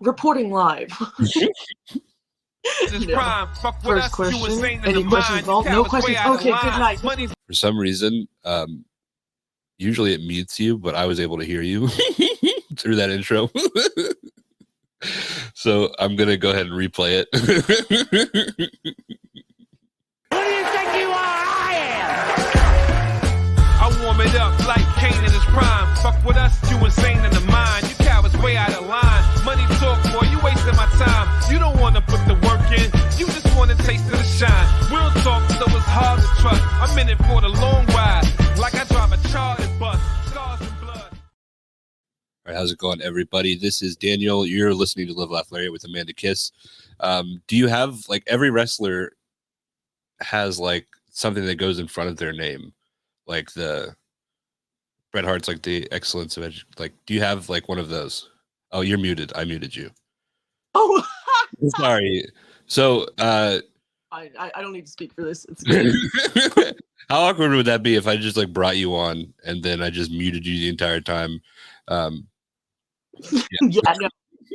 Reporting live. No. First question. Any questions involved? No questions. Okay, good night. For some reason, usually it mutes you, but I was able to hear you through that intro. So I'm going to go ahead and replay it. Who do you think you are? I am. I warm it up like Kane in his prime. Fuck with us, you insane in the mind. You cowards way out of line. Money talk, boy, you wasting my time. You don't want to put the work in. You just want a taste of the shine. Real talk, so it's hard to trust. I'm in it for the long ride. Like I drive a chartered bus. Scars and blood. All right, how's it going, everybody? This is Daniel. You're listening to Live, Laugh, Lariat with Amanda Kiss. Do you have, like, every wrestler has, like, something that goes in front of their name? Like the Bret Hart's, like, the excellence of like, do you have, like, one of those? Oh, you're muted. I muted you. Oh, sorry. So, I don't need to speak for this. It's good. how awkward would that be if I just, like, brought you on and then I just muted you the entire time? Yeah, no,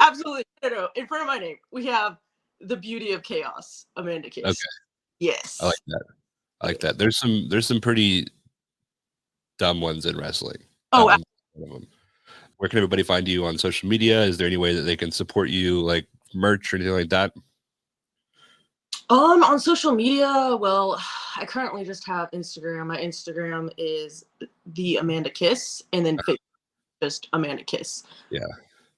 absolutely. No. In front of my name, we have the beauty of chaos, Amanda Kiss. Okay. Yes. I like that. There's some pretty dumb ones in wrestling. Oh, where can everybody find you on social media? Is there any way that they can support you, like merch or anything like that? On social media, well, I currently just have Instagram. My Instagram is the Amanda Kiss, and then Facebook just Amanda Kiss. Yeah.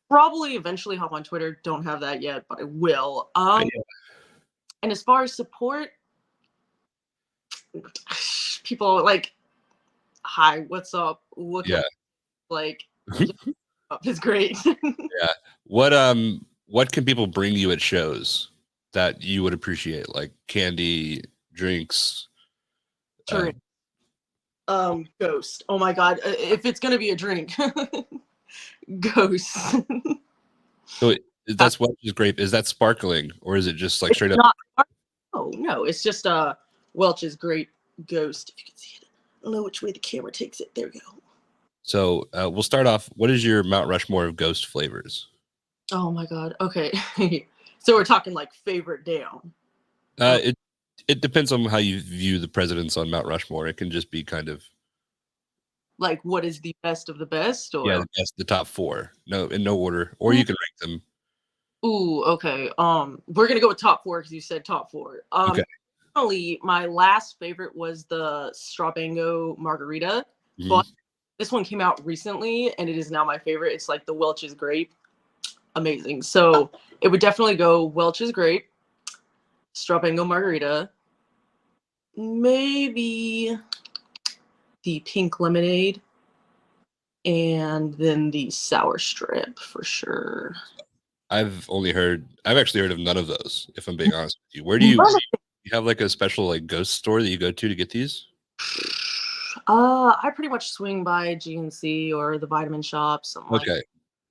Probably eventually hop on Twitter. Don't have that yet, but I will. And as far as support, people like, hi, what's up? Look at like it's great. Yeah. What can people bring you at shows that you would appreciate? Like candy, drinks. Drink. Ghost. Oh my god. If it's gonna be a drink. Ghost. So that's Welch's grape. Is that sparkling or is it just like straight up? Oh no, it's just Welch's grape Ghost. If you can see it. I don't know which way the camera takes it. There we go. So we'll start off. What is your Mount Rushmore of Ghost flavors? Oh my god. Okay. So we're talking like favorite down. It depends on how you view the presidents on Mount Rushmore. It can just be kind of like what is the best of the best, or the top four. No, in no order, or you can rank them. Ooh, okay. We're gonna go with top four because you said top four. Okay. Personally, my last favorite was the Strabango Margarita, Mm-hmm. but this one came out recently and it is now my favorite. It's like the Welch's Grape. Amazing. So it would definitely go Welch's Grape, Strabango Margarita, maybe the Pink Lemonade, and then the Sour Strip for sure. I've actually heard of none of those, if I'm being honest with you. Where do you have like a special like ghost store that you go to get these? I pretty much swing by GNC or the Vitamin Shop. Okay.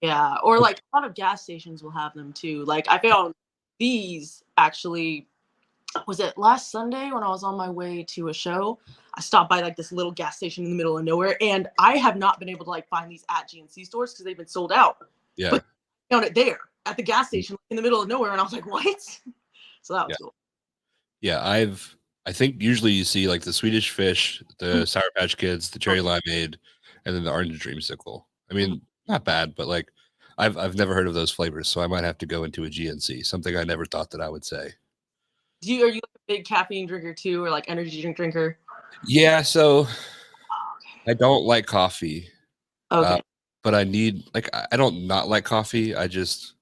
Yeah, or like a lot of gas stations will have them too. Like I found these actually, was it last Sunday when I was on my way to a show? I stopped by like this little gas station in the middle of nowhere, and I have not been able to like find these at GNC stores because they've been sold out. Yeah. But I found it there at the gas station in the middle of nowhere, and I was like, what? So that was cool. Yeah, I think usually you see like the Swedish Fish, the Sour Patch Kids, the Cherry Limeade, and then the Orange Dreamsicle. I mean, not bad, but like I've never heard of those flavors, so I might have to go into a GNC, something I never thought that I would say. Are you like a big caffeine drinker too, or like energy drink drinker? Yeah, so I don't like coffee. Okay. But I need, like, I don't not like coffee. It's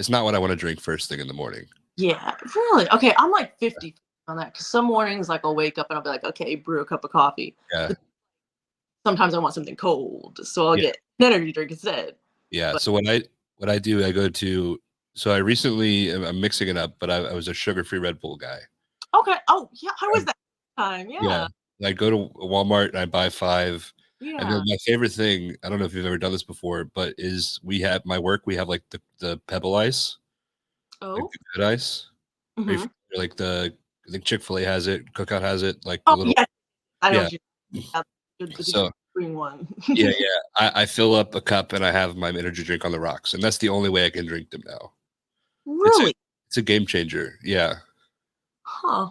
not what I want to drink first thing in the morning. Yeah, really? Okay, I'm like 50 on that because some mornings like I'll wake up and I'll be like, okay, brew a cup of coffee. Yeah. But sometimes I want something cold, so I'll get an energy drink instead. Yeah. But so what I do, I recently I'm mixing it up, but I was a sugar-free Red Bull guy. Okay. Oh yeah, how was that time? Yeah. I go to Walmart and I buy 5. Yeah. And then my favorite thing, I don't know if you've ever done this before, but is we have like the Pebble Ice. Oh. Like the good ice. Mm-hmm. Like I think Chick-fil-A has it, Cookout has it, like the little. yeah. I know. Yeah. So doing one. Yeah. I fill up a cup and I have my energy drink on the rocks, and that's the only way I can drink them now. Really? It's a game changer. Yeah. Huh.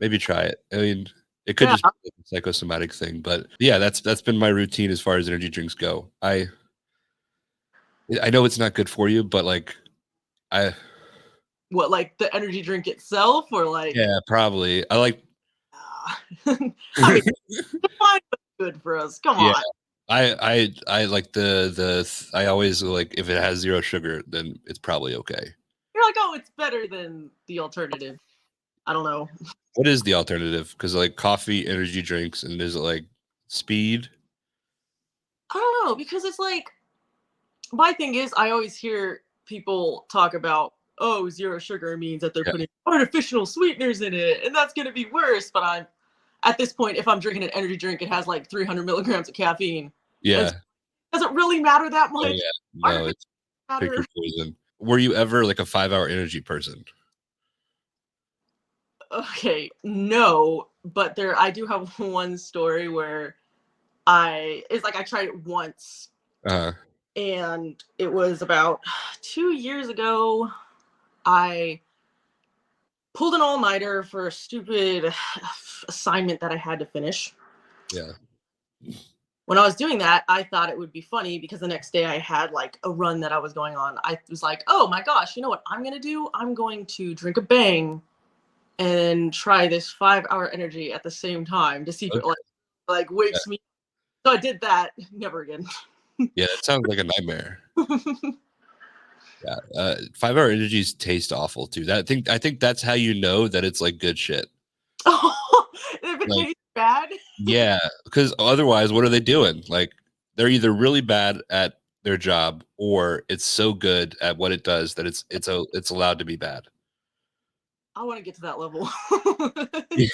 Maybe try it. I mean, it could Yeah. just be a psychosomatic thing, but yeah, that's been my routine as far as energy drinks go. I know it's not good for you, but like I What, like the energy drink itself, or like? yeah, probably. I like I mean, fine, but good for us. Come yeah. on. I like I always like if it has zero sugar, then it's probably okay. You're like, oh, it's better than the alternative. I don't know. What is the alternative? Because like coffee, energy drinks, and is it like speed? I don't know, because it's like, my thing is, I always hear people talk about, oh, zero sugar means that they're Yeah. putting artificial sweeteners in it, and that's going to be worse. But I'm at this point, if I'm drinking an energy drink, it has like 300 milligrams of caffeine. Yeah. Does it really matter that Oh much? yeah. No, it's pick Matter? your poison. Were you ever like a 5-hour energy person? Okay, no, but I do have one story where it's like I tried it once, Uh and it was about 2 years ago. I pulled an all-nighter for a stupid assignment that I had to finish. yeah. When I was doing that, I thought it would be funny because the next day I had like a run that I was going on. I was like, oh my gosh, you know what I'm going to do? I'm going to drink a bang and try this 5-hour energy at the same time to see if it Okay. like wakes me. So I did that. Never again. Yeah, that sounds like a nightmare. Yeah. 5-hour energies taste awful too. I think that's how you know that it's like good shit. Oh, if it Like, tastes bad. yeah, because otherwise, what are they doing? Like, they're either really bad at their job or it's so good at what it does that it's allowed to be bad. I want to get to that level. Yeah.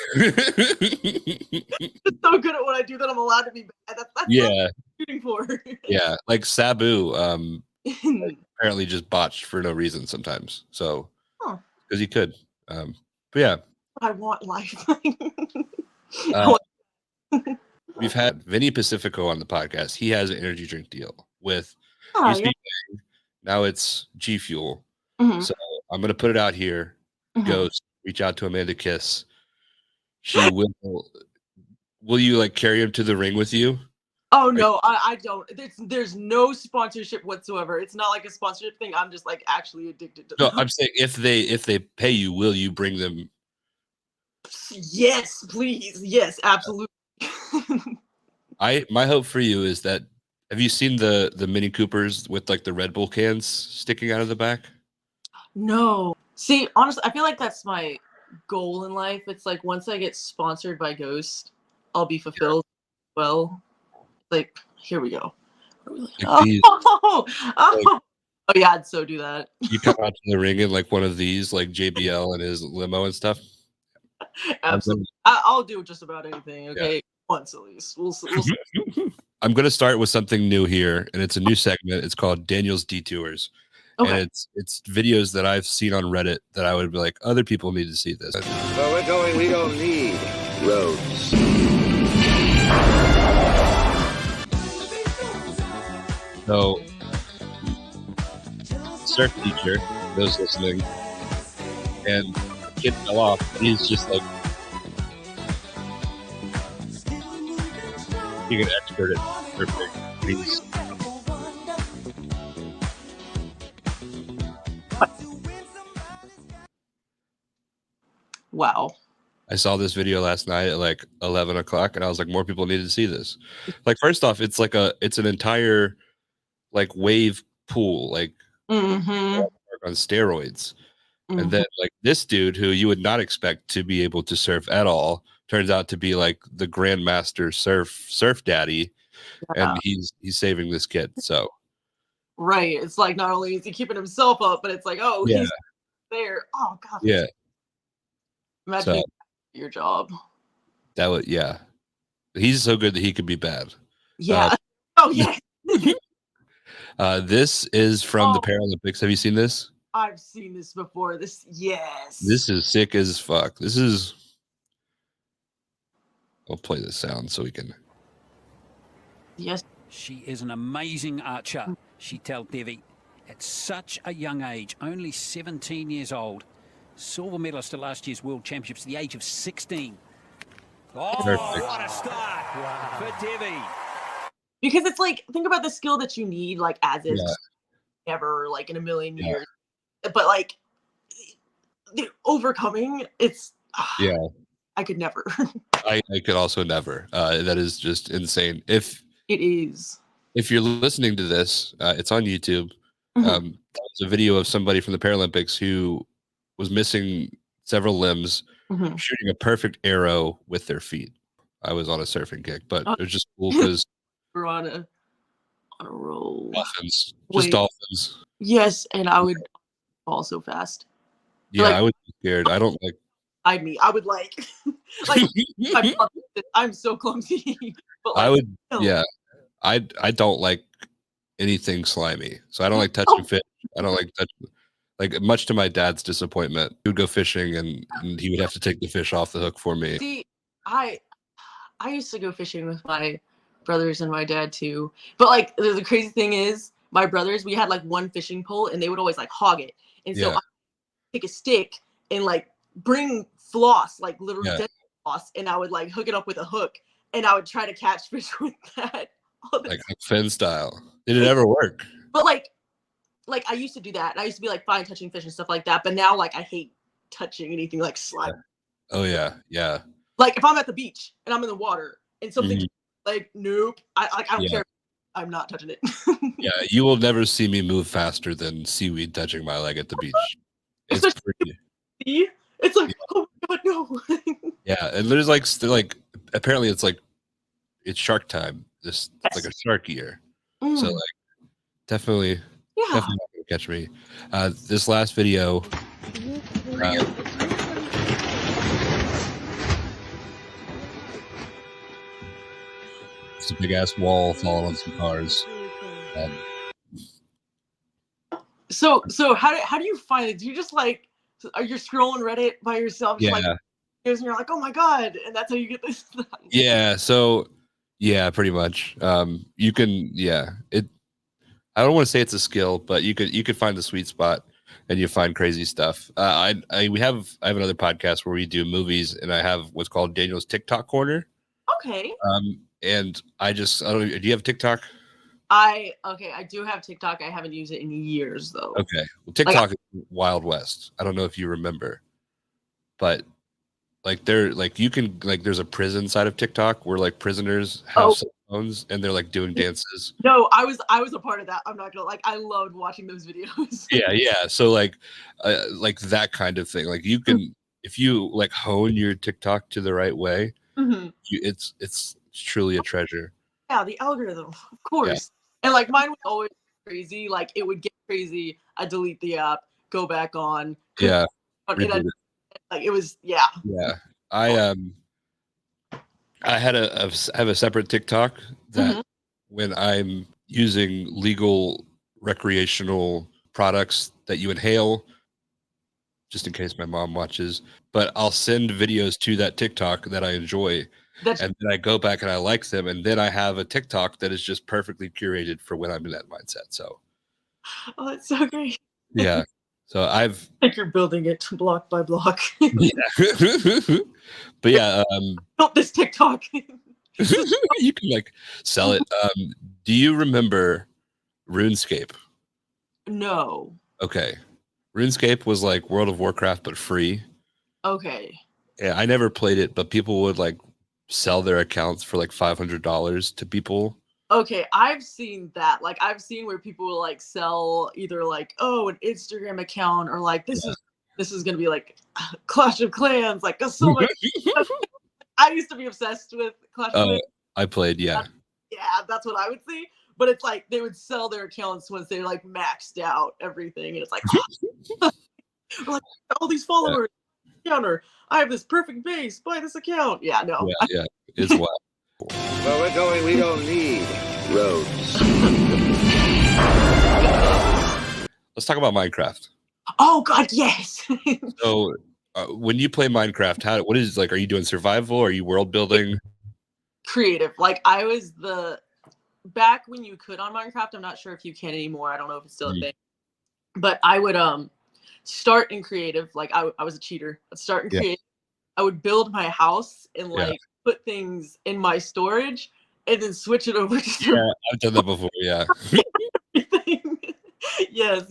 It's so good at what I do that I'm allowed to be bad. That's what I'm shooting for. Yeah, like Sabu apparently just botched for no reason sometimes. So because he could. But yeah. I want life. We've had Vinny Pacifico on the podcast. He has an energy drink deal with Yeah. Bang, now it's G Fuel. Mhm. So I'm gonna put it out here. Ghost, reach out to Amanda Kiss. She will you like carry him to the ring with you? Oh no, I don't. There's no sponsorship whatsoever. It's not like a sponsorship thing. I'm just like actually addicted to No, them. I'm saying if they pay you, will you bring them? Yes, please. Yes, absolutely. My hope for you is that have you seen the Mini Coopers with like the Red Bull cans sticking out of the back? No. See, honestly, I feel like that's my goal in life. It's like once I get sponsored by Ghost, I'll be fulfilled. Well, like here we go. Like these, Oh yeah, I'd so do that. you come out to the ring in like one of these, like JBL and his limo and stuff. Absolutely. I'll do just about anything. Okay, Yeah. once at least. We'll see. I'm going to start with something new here, and it's a new segment. It's called Daniel's Detours. Okay. And it's videos that I've seen on Reddit that I would be like, other people need to see this. Where we're going, we don't need roads. So, surf teacher, those listening, and the kid fell off. And he's just like, being an expert at surfing. He's Wow. I saw this video last night at like 11 o'clock, and I was like, more people need to see this. Like, first off, it's an entire like wave pool, like Mm-hmm. on steroids. And then like this dude who you would not expect to be able to surf at all turns out to be like the grandmaster surf daddy, and he's saving this kid. So Right. It's like not only is he keeping himself up, but it's like, oh, yeah, he's there. Oh God. yeah. Imagine So your job. that would he's so good that he could be bad. Yeah. Oh yeah. This is from the Paralympics. Have you seen this? I've seen this before. Yes. This is sick as fuck. I'll play this sound so we can. Yes. She is an amazing archer, she told Devi. At such a young age, only 17 years old, silver medalist at last year's World Championships at the age of 16. Oh, Perfect. what a start for Devi. Because it's like, think about the skill that you need, like, as is Yeah. never, like, in a million Yeah. years. But, like, the overcoming, it's, Yeah. I could never. I could also never. That is just insane. If It is. you're listening to this, it's on YouTube. Mhm. There's a video of somebody from the Paralympics who was missing several limbs, Mhm. shooting a perfect arrow with their feet. I was on a surfing kick, but Oh. it was just cool because We're on a roll. dolphins, Wait. just dolphins. Yes, and I would fall so fast. Yeah, Like- I would be scared. I don't like. I would like, I'm so clumsy. But like, I would. no. Yeah, I don't like anything slimy, so I don't like touching fish. I don't like touching. Like, much to my dad's disappointment, he would go fishing and he would have to take the fish off the hook for me. See, I used to go fishing with my brothers and my dad too. But like the crazy thing is, my brothers, we had like one fishing pole and they would always like hog it. And so Yeah. I take a stick and like bring floss, like literally Yeah. dead floss, and I would like hook it up with a hook and I would try to catch fish with that. all the Like Finn style. Did it ever work? But like I used to do that. And I used to be like fine touching fish and stuff like that. But now like I hate touching anything like slime. Oh yeah, yeah. Like if I'm at the beach and I'm in the water and something Mhm. like nope, I don't Yeah. care. I'm not touching it. Yeah, you will never see me move faster than seaweed touching my leg at the beach. It's pretty. See? It's like, oh my god, no. Yeah, and there's like still like apparently it's shark time. This it's like a shark year. So Mm, like definitely yeah. definitely not gonna catch me. This last video. It's a big ass wall falling on some cars. So how do you find it? Do you just like are you scrolling Reddit by yourself? Just, Yeah. like, and you're like, oh my god, and that's how you get this. Yeah, so yeah, pretty much. You can I don't want to say it's a skill, but you could find the sweet spot and you find crazy stuff. I have another podcast where we do movies and I have what's called Daniel's TikTok corner. Okay. And I don't know, do you have TikTok? I do have TikTok. I haven't used it in years though. Okay. Well, TikTok is Wild West. I don't know if you remember, but like you can there's a prison side of TikTok where like prisoners have cell phones and they're like doing dances. No, I was a part of that. I'm not gonna I loved watching those videos. Yeah. So like that kind of thing. Like you can if you like hone your TikTok to the right way, Mhm. it's truly a treasure. Yeah, the algorithm, of course. And like mine was always crazy. Like it would get crazy. I delete the app, go back on. Yeah. Like it was Yeah. I have a separate TikTok that when I'm using legal recreational products that you inhale, just in case my mom watches, but I'll send videos to that TikTok that I enjoy. And then I go back and I like them, and then I have a TikTok that is just perfectly curated for when I'm in that mindset. So, oh, that's so great. yeah. So I've Like you're building it block by block. yeah. But yeah, Built this TikTok. you can like sell it. Do you remember RuneScape? No. Okay. RuneScape was like World of Warcraft but free. Okay. Yeah, I never played it, but people would like sell their accounts for like $500 to people. Okay, I've seen that. Like I've seen where people will like sell either like an Instagram account or like this is gonna be like Clash of Clans, like so much. I used to be obsessed with Clash of Clans. I played, yeah. Yeah, that's what I would see. But it's like they would sell their accounts once they like maxed out everything, and it's like, like all these followers counter. I have this perfect base. Buy this account. Yeah, no. Yeah, it's wild. Where we're going, we don't need roads. Let's talk about Minecraft. Oh God, yes. So, when you play Minecraft, what is like? Are you doing survival? Are you world building? Creative. Like I was the back when you could on Minecraft, I'm not sure if you can anymore. I don't know if it's still a Mhm. thing. But I would start in creative. Like I was a cheater. I'd start in Yeah. creative. I would build my house and Yeah. like put things in my storage and then switch it over to Yeah, I've done that before. Yeah. everything. Yes.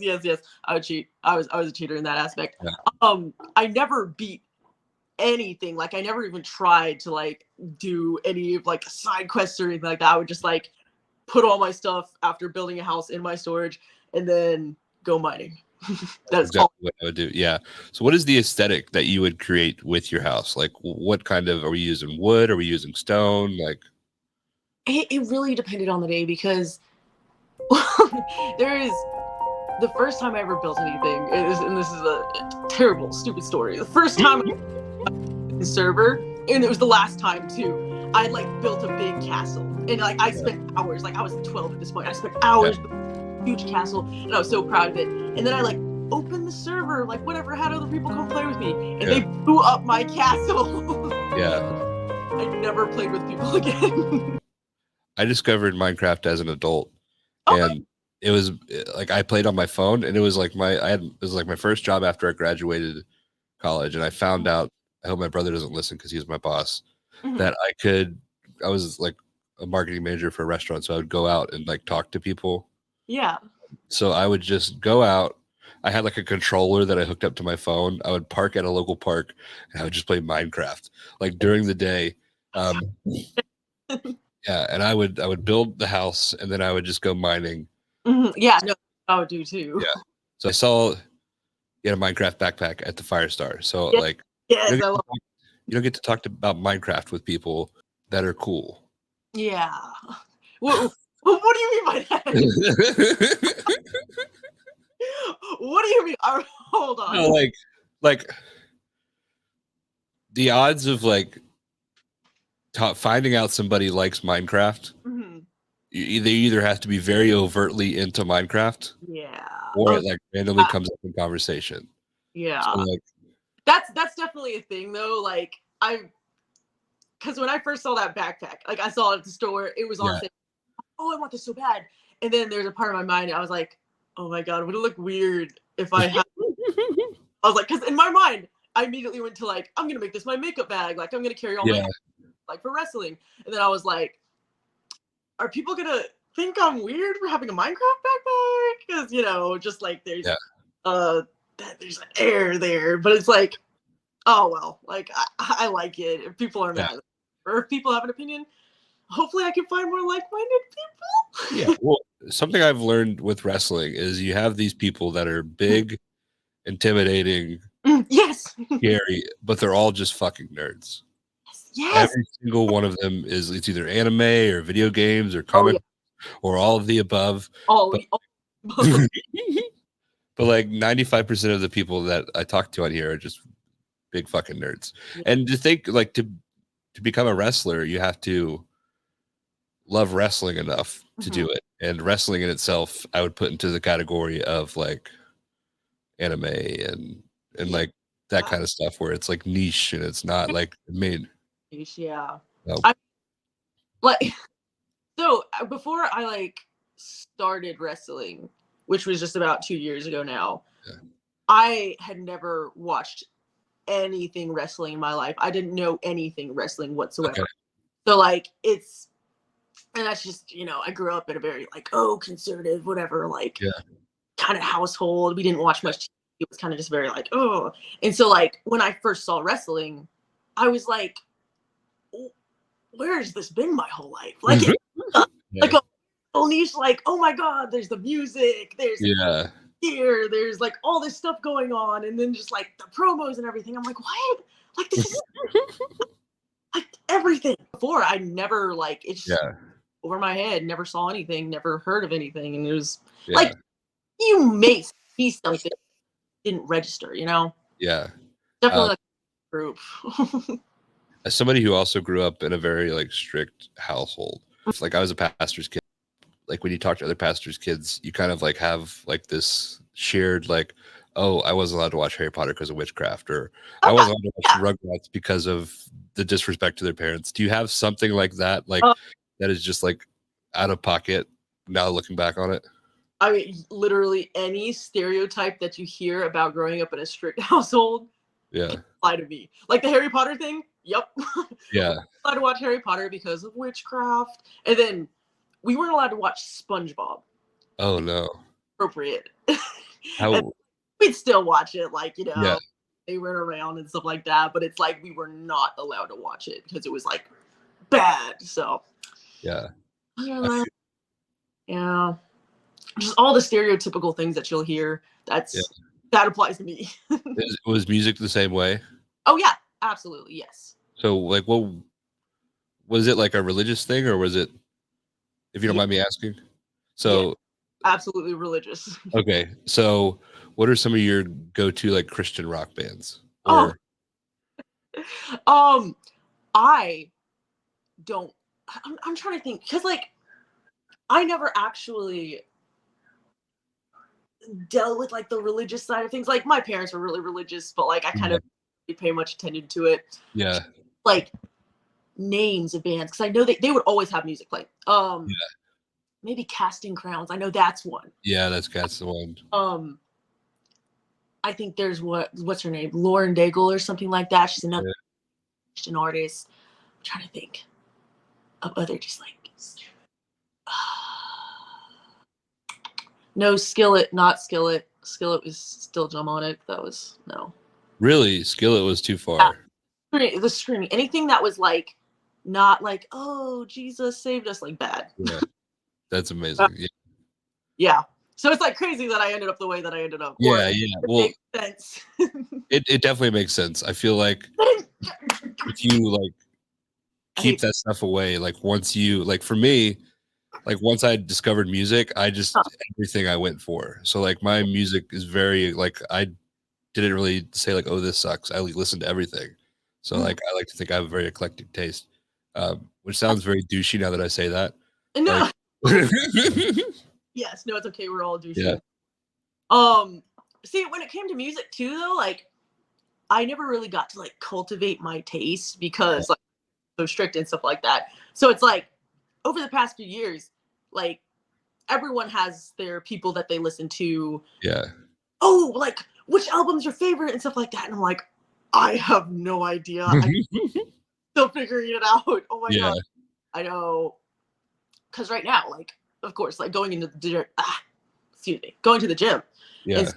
I would cheat. I was a cheater in that aspect. Yeah. I never beat anything. Like I never even tried to like do any of like side quests or anything like that. I would just like put all my stuff after building a house in my storage and then go mining. That's Exactly all. what I would do. Yeah. So what is the aesthetic that you would create with your house? Like what kind of, are we using wood? Are we using stone? Like, It really depended on the day because there is the first time I ever built anything is, and this is a terrible, stupid story. The first time the server, and it was the last time too. I like built a big castle, and like I spent hours. Like I was 12 at this point. I spent hours building a huge castle, and I was so proud of it. And then I like opened the server, like whatever, had other people come play with me, and they blew up my castle. yeah. I never played with people again. I discovered Minecraft as an adult, Okay. and it was like I played on my phone, and it was like it was like my first job after I graduated college, and I found out. I hope my brother doesn't listen because he's my boss. That I was like a marketing manager for a restaurant, so I would go out and like talk to people. Yeah. So I would just go out. I had like a controller that I hooked up to my phone. I would park at a local park, and I would just play Minecraft like during the day. Yeah, and I would build the house, and then I would just go mining. Yeah, no, I would do too. Yeah. So I saw you had a Minecraft backpack at the Firestar. So Yeah. like Yes, you don't get to talk about Minecraft with people that are cool. Yeah. What do you mean by that? What do you mean? Hold on. No, like the odds of like finding out somebody likes Minecraft, they either have to be very overtly into Minecraft, Yeah. or it like randomly comes up in conversation. Yeah. So, like, That's definitely a thing though. Like because when I first saw that backpack, like I saw it at the store, it was on sale. Oh, I want this so bad. And then there's a part of my mind, I was like, oh my God, would it look weird if I had I was like, because in my mind, I immediately went to like, I'm gonna make this my makeup bag. Like I'm gonna carry all my like for wrestling. And then I was like, are people gonna think I'm weird for having a Minecraft backpack? Because just like there's there's an air there, but it's like, oh well, like I like it. If people are mad, or if people have an opinion, hopefully I can find more like-minded people. Yeah. Well, something I've learned with wrestling is you have these people that are big, intimidating, yes, scary, but they're all just fucking nerds. Yes. Every single one of them it's either anime or video games or comic or all of the above. But like 95% of the people that I talk to on here are just big fucking nerds. Yeah. And to think like to become a wrestler, you have to love wrestling enough to do it. And wrestling in itself, I would put into the category of like anime and like that kind of stuff where it's like niche and it's not like main. Yeah. No. So before I like started wrestling, which was just about 2 years ago now, I had never watched anything wrestling in my life. I didn't know anything wrestling whatsoever. So like and that's just, I grew up in a very like, conservative, whatever, like kind of household. We didn't watch much TV. It was kind of just very like, oh. And so like when I first saw wrestling, I was like, where has this been my whole life? Like, like a whole niche, like, oh my God, there's the music, there's here, there's like all this stuff going on, and then just like the promos and everything. I'm like, what? Like this is like everything. Before I never like it's just over my head, never saw anything, never heard of anything, and it was like you may see something didn't register, definitely like a group. As somebody who also grew up in a very like strict household, like I was a pastor's kid. Like when you talk to other pastors' kids, you kind of like have like this shared like, oh, I wasn't allowed to watch Harry Potter because of witchcraft, or I wasn't allowed to watch Rugrats because of the disrespect to their parents. Do you have something like that? Like that is just like out of pocket now looking back on it? I mean, literally any stereotype that you hear about growing up in a strict household Yeah. apply to me. Like the Harry Potter thing. Yep. Yeah. Allowed to watch Harry Potter because of witchcraft, and then we weren't allowed to watch SpongeBob. Oh no. Appropriate. How? We'd still watch it, like, Yeah. they ran around and stuff like that, but it's like we were not allowed to watch it because it was like bad. So Yeah. I don't know. Yeah, just all the stereotypical things that you'll hear. That applies to me. Was music the same way? Oh yeah, absolutely, yes. So like, what was it, like a religious thing, or was it, if you don't mind me asking? So absolutely religious. okay, so what are some of your go-to like Christian rock bands? Oh, I don't. I'm trying to think because like I never actually dealt with like the religious side of things. Like my parents were really religious, but like I kind of didn't pay much attention to it. Yeah. Like names of bands because I know they would always have music playing. Maybe Casting Crowns. I know that's one. Yeah, that's the one. I think there's what's her name, Lauren Daigle or something like that. She's another Christian artist. I'm trying to think of other just like no, Skillet, not Skillet. Skillet was still Demonic. That was no. Really, Skillet was too far. Yeah. The screaming, anything that was like not like, oh, Jesus saved us, like bad. Yeah, that's amazing. Yeah. So it's like crazy that I ended up the way that I ended up. Yeah. Well, makes sense. it definitely makes sense. I feel like if you like keep that stuff away, like once you like, for me, like once I discovered music, I just everything I went for. So like my music is very like, I didn't really say like, oh, this sucks. I like listen to everything. So like I like to think I have a very eclectic taste, which sounds very douchey now that I say that. No. Like, yes, no, it's okay. We're all douchey. Yeah. See, when it came to music too, though, like I never really got to like cultivate my taste because like so strict and stuff like that. So it's like over the past few years, like everyone has their people that they listen to. Yeah. Oh, like which album's your favorite and stuff like that. And I'm like, I have no idea. I'm still figuring it out. Oh my God. I know. Cause right now, like, of course, like going into the going to the gym. Yeah.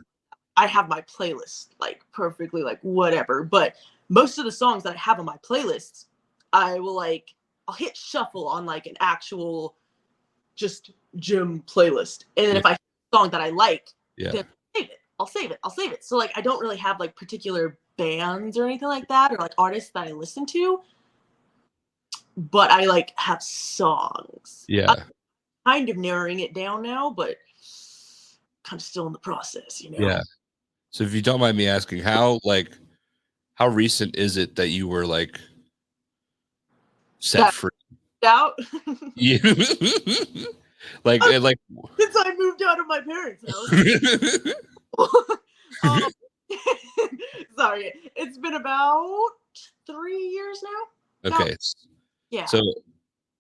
I have my playlist like perfectly like whatever. But most of the songs that I have on my playlists, I'll hit shuffle on like an actual just gym playlist. And then if I hear a song that I like, then I'll save it. So like I don't really have like particular bands or anything like that or like artists that I listen to. But I like have songs. Yeah. I'm kind of narrowing it down now, but kind of still in the process, Yeah. So if you don't mind me asking, how recent is it that you were like set free? Out? Yeah. like since I moved out of my parents' house. Sorry, it's been about 3 years now. Okay. Yeah. So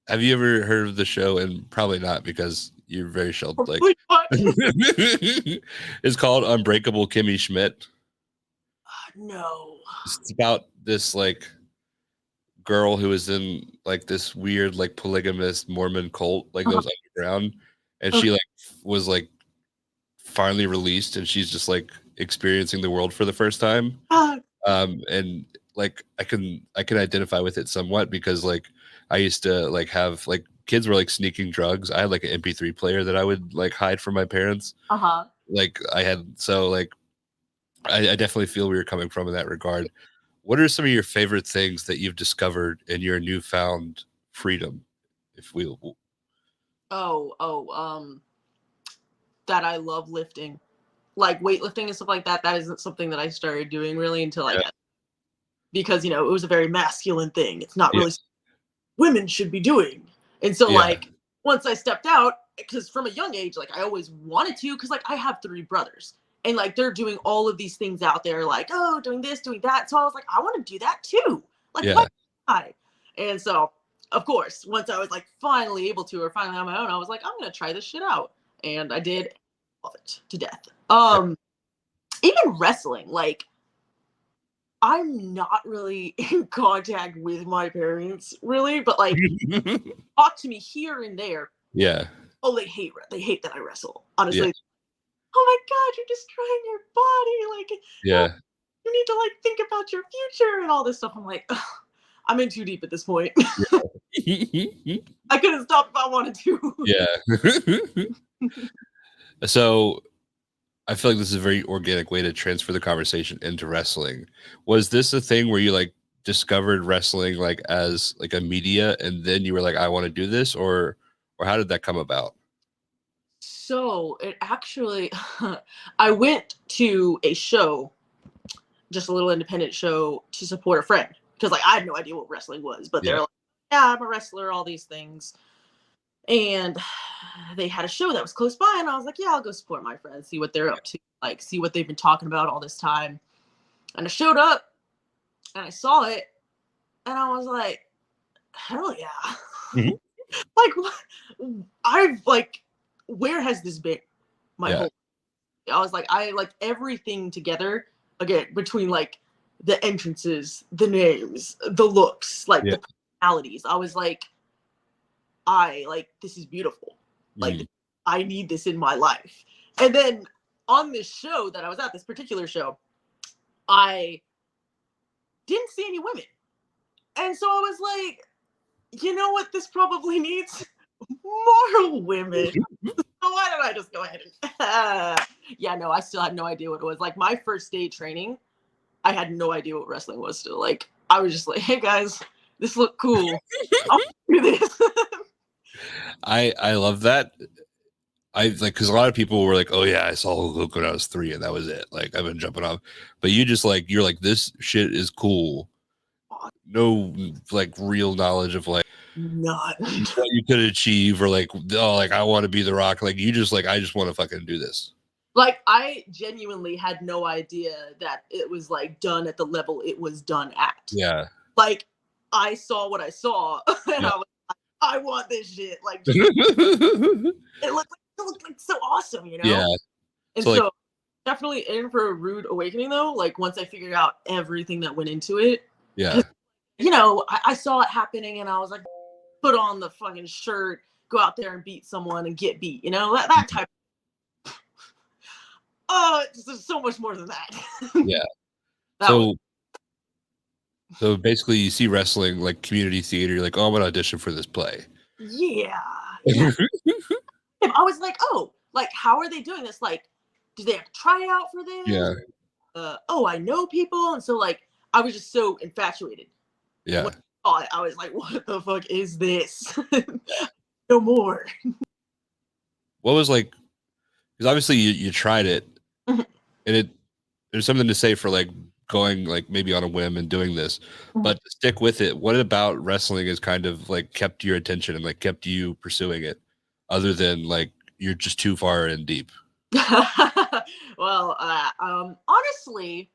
have you ever heard of the show? And probably not because you're very sheltered. Like it's called Unbreakable Kimmy Schmidt. No. It's about this like girl who was in like this weird like polygamous Mormon cult, like that was underground, and she like was like finally released, and she's just like experiencing the world for the first time. And like I can identify with it somewhat because like I used to like have like kids were like sneaking drugs. I had like an MP3 player that I would like hide from my parents. Like I had, so like I definitely feel where you're coming from in that regard. What are some of your favorite things that you've discovered in your newfound freedom? If we that I love lifting, like weightlifting and stuff like that. That isn't something that I started doing really until I got, because it was a very masculine thing. It's not really women should be doing. And so like once I stepped out, because from a young age, like I always wanted to, because like I have 3 brothers and like they're doing all of these things out there, like, oh, doing this, doing that. So I was like, I want to do that too. Like, why? And so of course, once I was like finally able to, or finally on my own, I was like, I'm gonna try this shit out, and I did. Love it to death. Even wrestling, like I'm not really in contact with my parents, really, but like talk to me here and there. Yeah. Oh, they hate that I wrestle. Honestly, Yeah. oh my god, you're destroying your body. Like, Yeah. you need to like think about your future and all this stuff. I'm like, ugh, I'm in too deep at this point. I couldn't stop if I wanted to. Yeah. So I feel like this is a very organic way to transfer the conversation into wrestling. Was this a thing where you like discovered wrestling like as like a media and then you were like, I want to do this, or how did that come about? So it actually, I went to a show, just a little independent show to support a friend because like I had no idea what wrestling was, but they're Yeah. like, yeah, I'm a wrestler, all these things. And they had a show that was close by, and I was like, yeah, I'll go support my friends, see what they're up to, like see what they've been talking about all this time. And I showed up and I saw it and I was like, hell yeah. Mhm. Like what? I've like, where has this been my Yeah. whole I was like, I like everything together again between like the entrances, the names, the looks, like Yeah. the personalities. I was like, I like this is beautiful. Like Mhm. I need this in my life. And then on this show that I was at, this particular show, I didn't see any women. And so I was like, you know what this probably needs? More women. So why don't I just go ahead and yeah, no, I still had no idea what it was. Like my first day training, I had no idea what wrestling was still. Like I was just like, hey guys, this looked cool. I'll do this. I love that. I like because a lot of people were like, "Oh yeah, I saw Hulk when I was 3, and that was it." Like I've been jumping off, but you just like you're like this shit is cool. No like real knowledge of like None. what you could achieve or like oh like I want to be the Rock. Like you just like I just want to fucking do this. Like I genuinely had no idea that it was like done at the level it was done at. Yeah. Like I saw what I saw and Yeah. I was like, I want this shit. Like just, it looked like so awesome, you know? Yeah. And So, so, like, definitely in for a rude awakening though. Like once I figured out everything that went into it, yeah. you know, I saw it happening and I was like, put on the fucking shirt, go out there and beat someone and get beat, you know, that type. Oh, there's so much more than that. Yeah. That So was, so basically you see wrestling like community theater, you're like, oh, I'm gonna audition for this play. yeah. I was like, oh, like how are they doing this? Like, do they have to try out for this? Yeah. Oh, I know people, and so like I was just so infatuated. Yeah. I was like, what the fuck is this? No more. What was like because obviously you tried it Mhm. and there's something to say for like going like maybe on a whim and doing this, Mhm. but to stick with it, what about wrestling has kind of like kept your attention and like kept you pursuing it other than like you're just too far in deep? Well, honestly,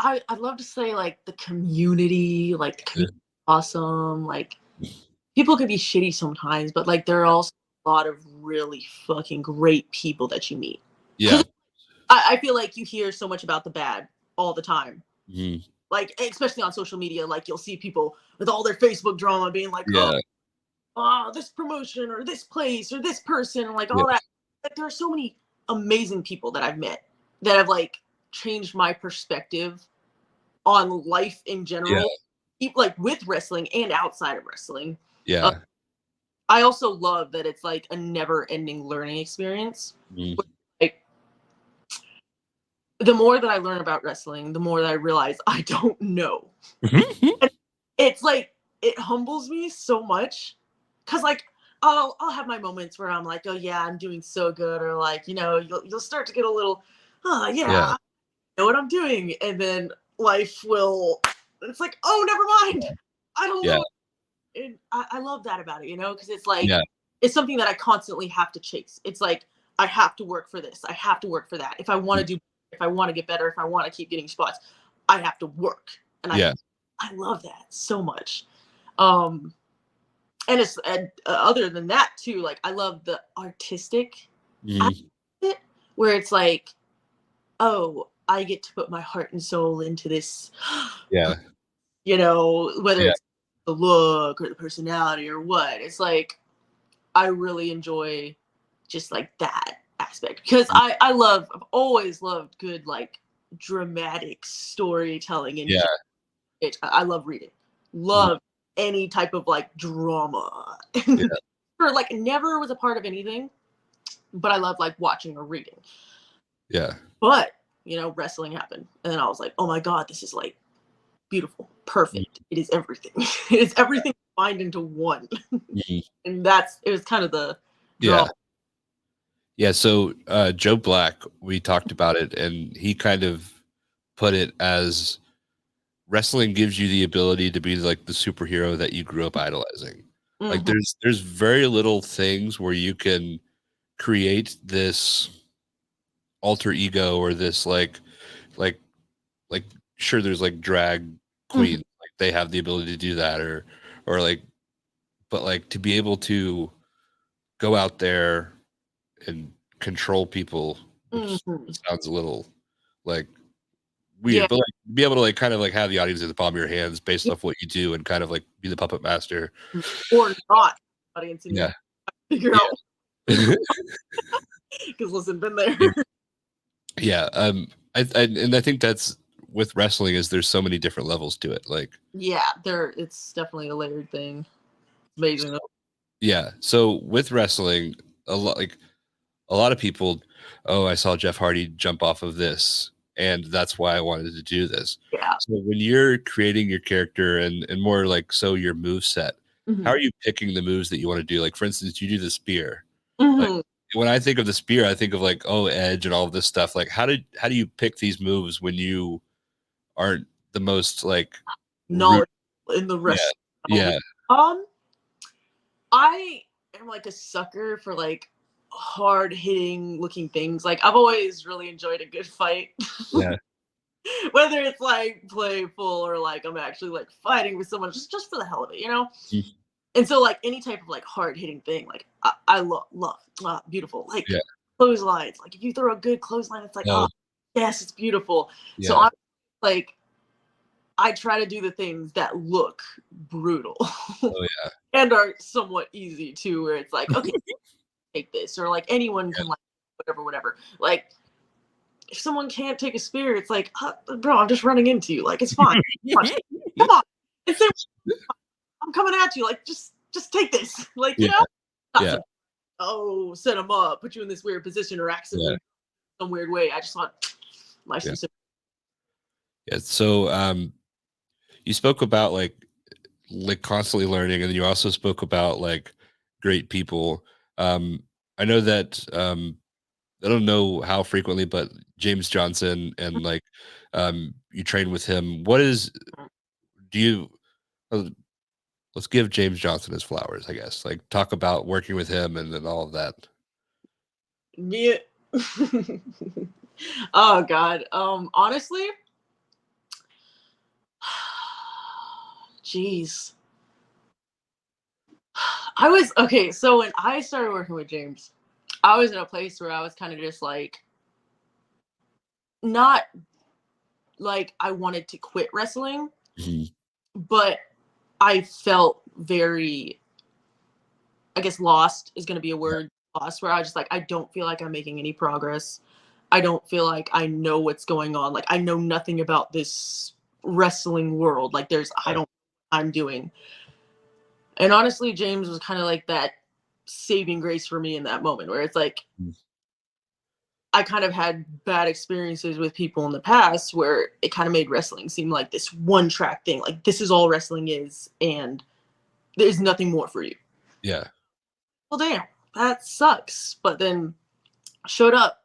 I'd love to say like the community, like the community is awesome. Like people could be shitty sometimes, but like there are also a lot of really fucking great people that you meet. Yeah. I feel like you hear so much about the bad all the time. Mhm. Like especially on social media, like you'll see people with all their Facebook drama being like, Yeah. oh, this promotion or this place or this person, like all Yeah. that. Like there are so many amazing people that I've met that have like changed my perspective on life in general, like with wrestling and outside of wrestling. Yeah. I also love that it's like a never-ending learning experience. Mhm. Like the more that I learn about wrestling, the more that I realize I don't know. And it's like it humbles me so much because like I'll have my moments where I'm like, oh yeah, I'm doing so good, or like, you know, you'll start to get a little, oh yeah, Yeah. I know what I'm doing, and then life will, it's like, oh, never mind, I don't Yeah. know. And I love that about it, you know, because it's like Yeah. it's something that I constantly have to chase. It's like I have to work for this, I have to work for that. If I want to do, if I want to get better, if I want to keep getting spots, I have to work, and I Yeah. I love that so much. And it's other than that too, like I love the artistic Mhm. aspect of it, where it's like, oh, I get to put my heart and soul into this, Yeah. whether Yeah. it's the look or the personality or what. It's like I really enjoy just like that aspect because I've always loved good like dramatic storytelling and Yeah. just I love reading, Mhm. love any type of like drama. Yeah. Or like never was a part of anything, but I love like watching or reading. Yeah. But wrestling happened, and then I was like, oh my god, this is like beautiful, perfect. It is everything. It is everything combined into one, Mhm. and it was kind of the draw. Yeah. Yeah. So Joe Black, we talked about it, and he kind of put it as wrestling gives you the ability to be like the superhero that you grew up idolizing. Like Mhm. there's very little things where you can create this alter ego or this like like sure there's like drag Mhm. queens, like they have the ability to do that, or like, but like to be able to go out there and control people, which Mhm. sounds a little like Yeah. weird, but like be able to like kind of like have the audience at the palm of your hands based Yeah. off what you do and kind of like be the puppet master. Or not audience and Yeah. figure Yeah. out because listen, been there. Yeah. And I think that's with wrestling is there's so many different levels to it. Like, Yeah, it's definitely a layered thing. Amazing. yeah. So with wrestling, a lot of people, oh, I saw Jeff Hardy jump off of this, and that's why I wanted to do this. Yeah. So when you're creating your character and more like so your move set, how Mhm. are you picking the moves that you want to do? Like for instance, you do the spear. Like Mhm. when I think of the spear, I think of like, oh, edge and all of this stuff. Like how do you pick these moves when you aren't the most like root? Knowledge in the Yeah. rest. Yeah. Um, I am like a sucker for like hard hitting looking things. Like I've always really enjoyed a good fight. Yeah. Whether it's like playful or like I'm actually like fighting with someone just for the hell of it. Mhm. And so like any type of like hard hitting thing, like I love beautiful. Like Yeah. clotheslines. Like if you throw a good clothesline, it's like, Oh, oh yes, it's beautiful. So yeah. I'm like I try to do the things that look brutal Oh, yeah. and are somewhat easy too, where it's like, okay, take this, or like anyone can like whatever. Like if someone can't take a spear, it's like, bro, I'm just running into you. Like it's fine. Come on. It's I'm coming at you. Like just take this. Like Yeah. not Yeah. to set them up, put you in this weird position, or Yeah. accidentally some weird way. I just want life Yeah. simple. Yeah. So you spoke about like constantly learning, and then you also spoke about like great people. I know that I don't know how frequently, but James Johnson and like you train with him. What is do you uh, let's give James Johnson his flowers, I guess. Like talk about working with him and all of that. Yeah. Oh God. Honestly, jeez. I was okay. So when I started working with James, I was in a place where I was kind of just like, not like I wanted to quit wrestling, Mhm. but I felt very, I guess, lost is going to be a word, lost, where I was just like, I don't feel like I'm making any progress. I don't feel like I know what's going on. Like, I know nothing about this wrestling world. Like, I don't know what I'm doing. And honestly, James was kind of like that saving grace for me in that moment where it's like, Mhm. I kind of had bad experiences with people in the past where it kind of made wrestling seem like this one track thing. Like, this is all wrestling is, and there's nothing more for you. Yeah. Well, damn, that sucks. But then showed up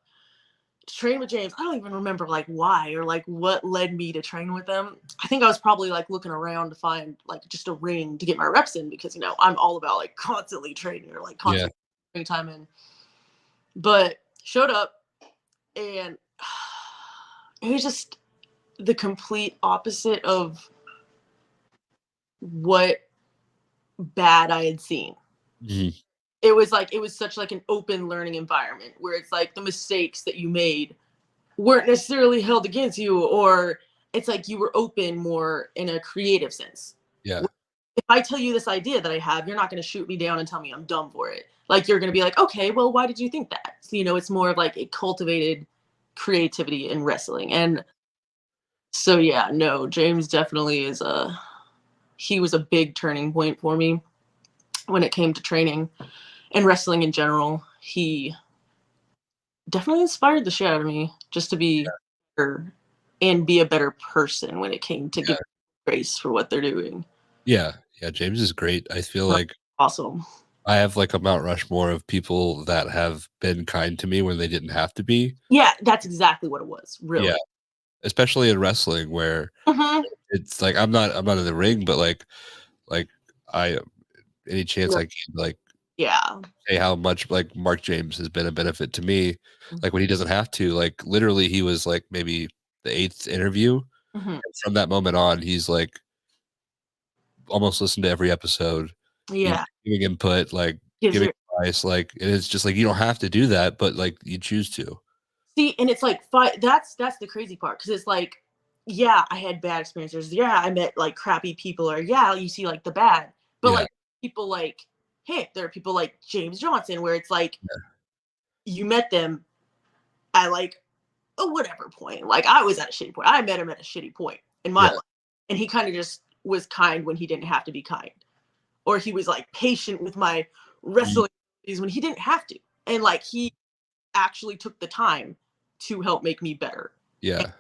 to train with James. I don't even remember like why or like what led me to train with them. I think I was probably like looking around to find like just a ring to get my reps in because I'm all about like constantly training or like Yeah. constantly putting time in. But showed up and it was just the complete opposite of what bad I had seen. Mhm. It was such like an open learning environment where it's like the mistakes that you made weren't necessarily held against you, or it's like you were open more in a creative sense. Yeah. If I tell you this idea that I have, you're not going to shoot me down and tell me I'm dumb for it. Like you're going to be like, okay, well, why did you think that? So, it's more of like a cultivated creativity in wrestling. And so, yeah, no, James definitely he was a big turning point for me when it came to training and wrestling in general. He definitely inspired the shit out of me just to be better and be a better person when it came to Yeah. giving grace for what they're doing. Yeah. Yeah. James is great. I feel like Awesome. I have like a Mount Rushmore of people that have been kind to me when they didn't have to be. Yeah, that's exactly what it was, Yeah. really. Especially in wrestling where Mhm. it's like I'm not in the ring, but like I any chance I can like Yeah. say how much like Mark James has been a benefit to me. Like when he doesn't have to, like literally he was like maybe the eighth interview. Mhm. And from that moment on, he's like almost listened to every episode, Yeah. giving input, like Gives giving you advice, like and it's just like you don't have to do that, but like you choose to. see, and it's like that's the crazy part because it's like, yeah, I had bad experiences. Yeah, I met like crappy people, or yeah, you see like the bad, but Yeah. like people like, hey, there are people like James Johnson where it's like Yeah. you met them at like a whatever point. Like I was at a shitty point. I met him at a shitty point in my Yeah. life, and he kind of just was kind when he didn't have to be kind, or he was like patient with my Mm, wrestling when he didn't have to, and like he actually took the time to help make me better. And yeah.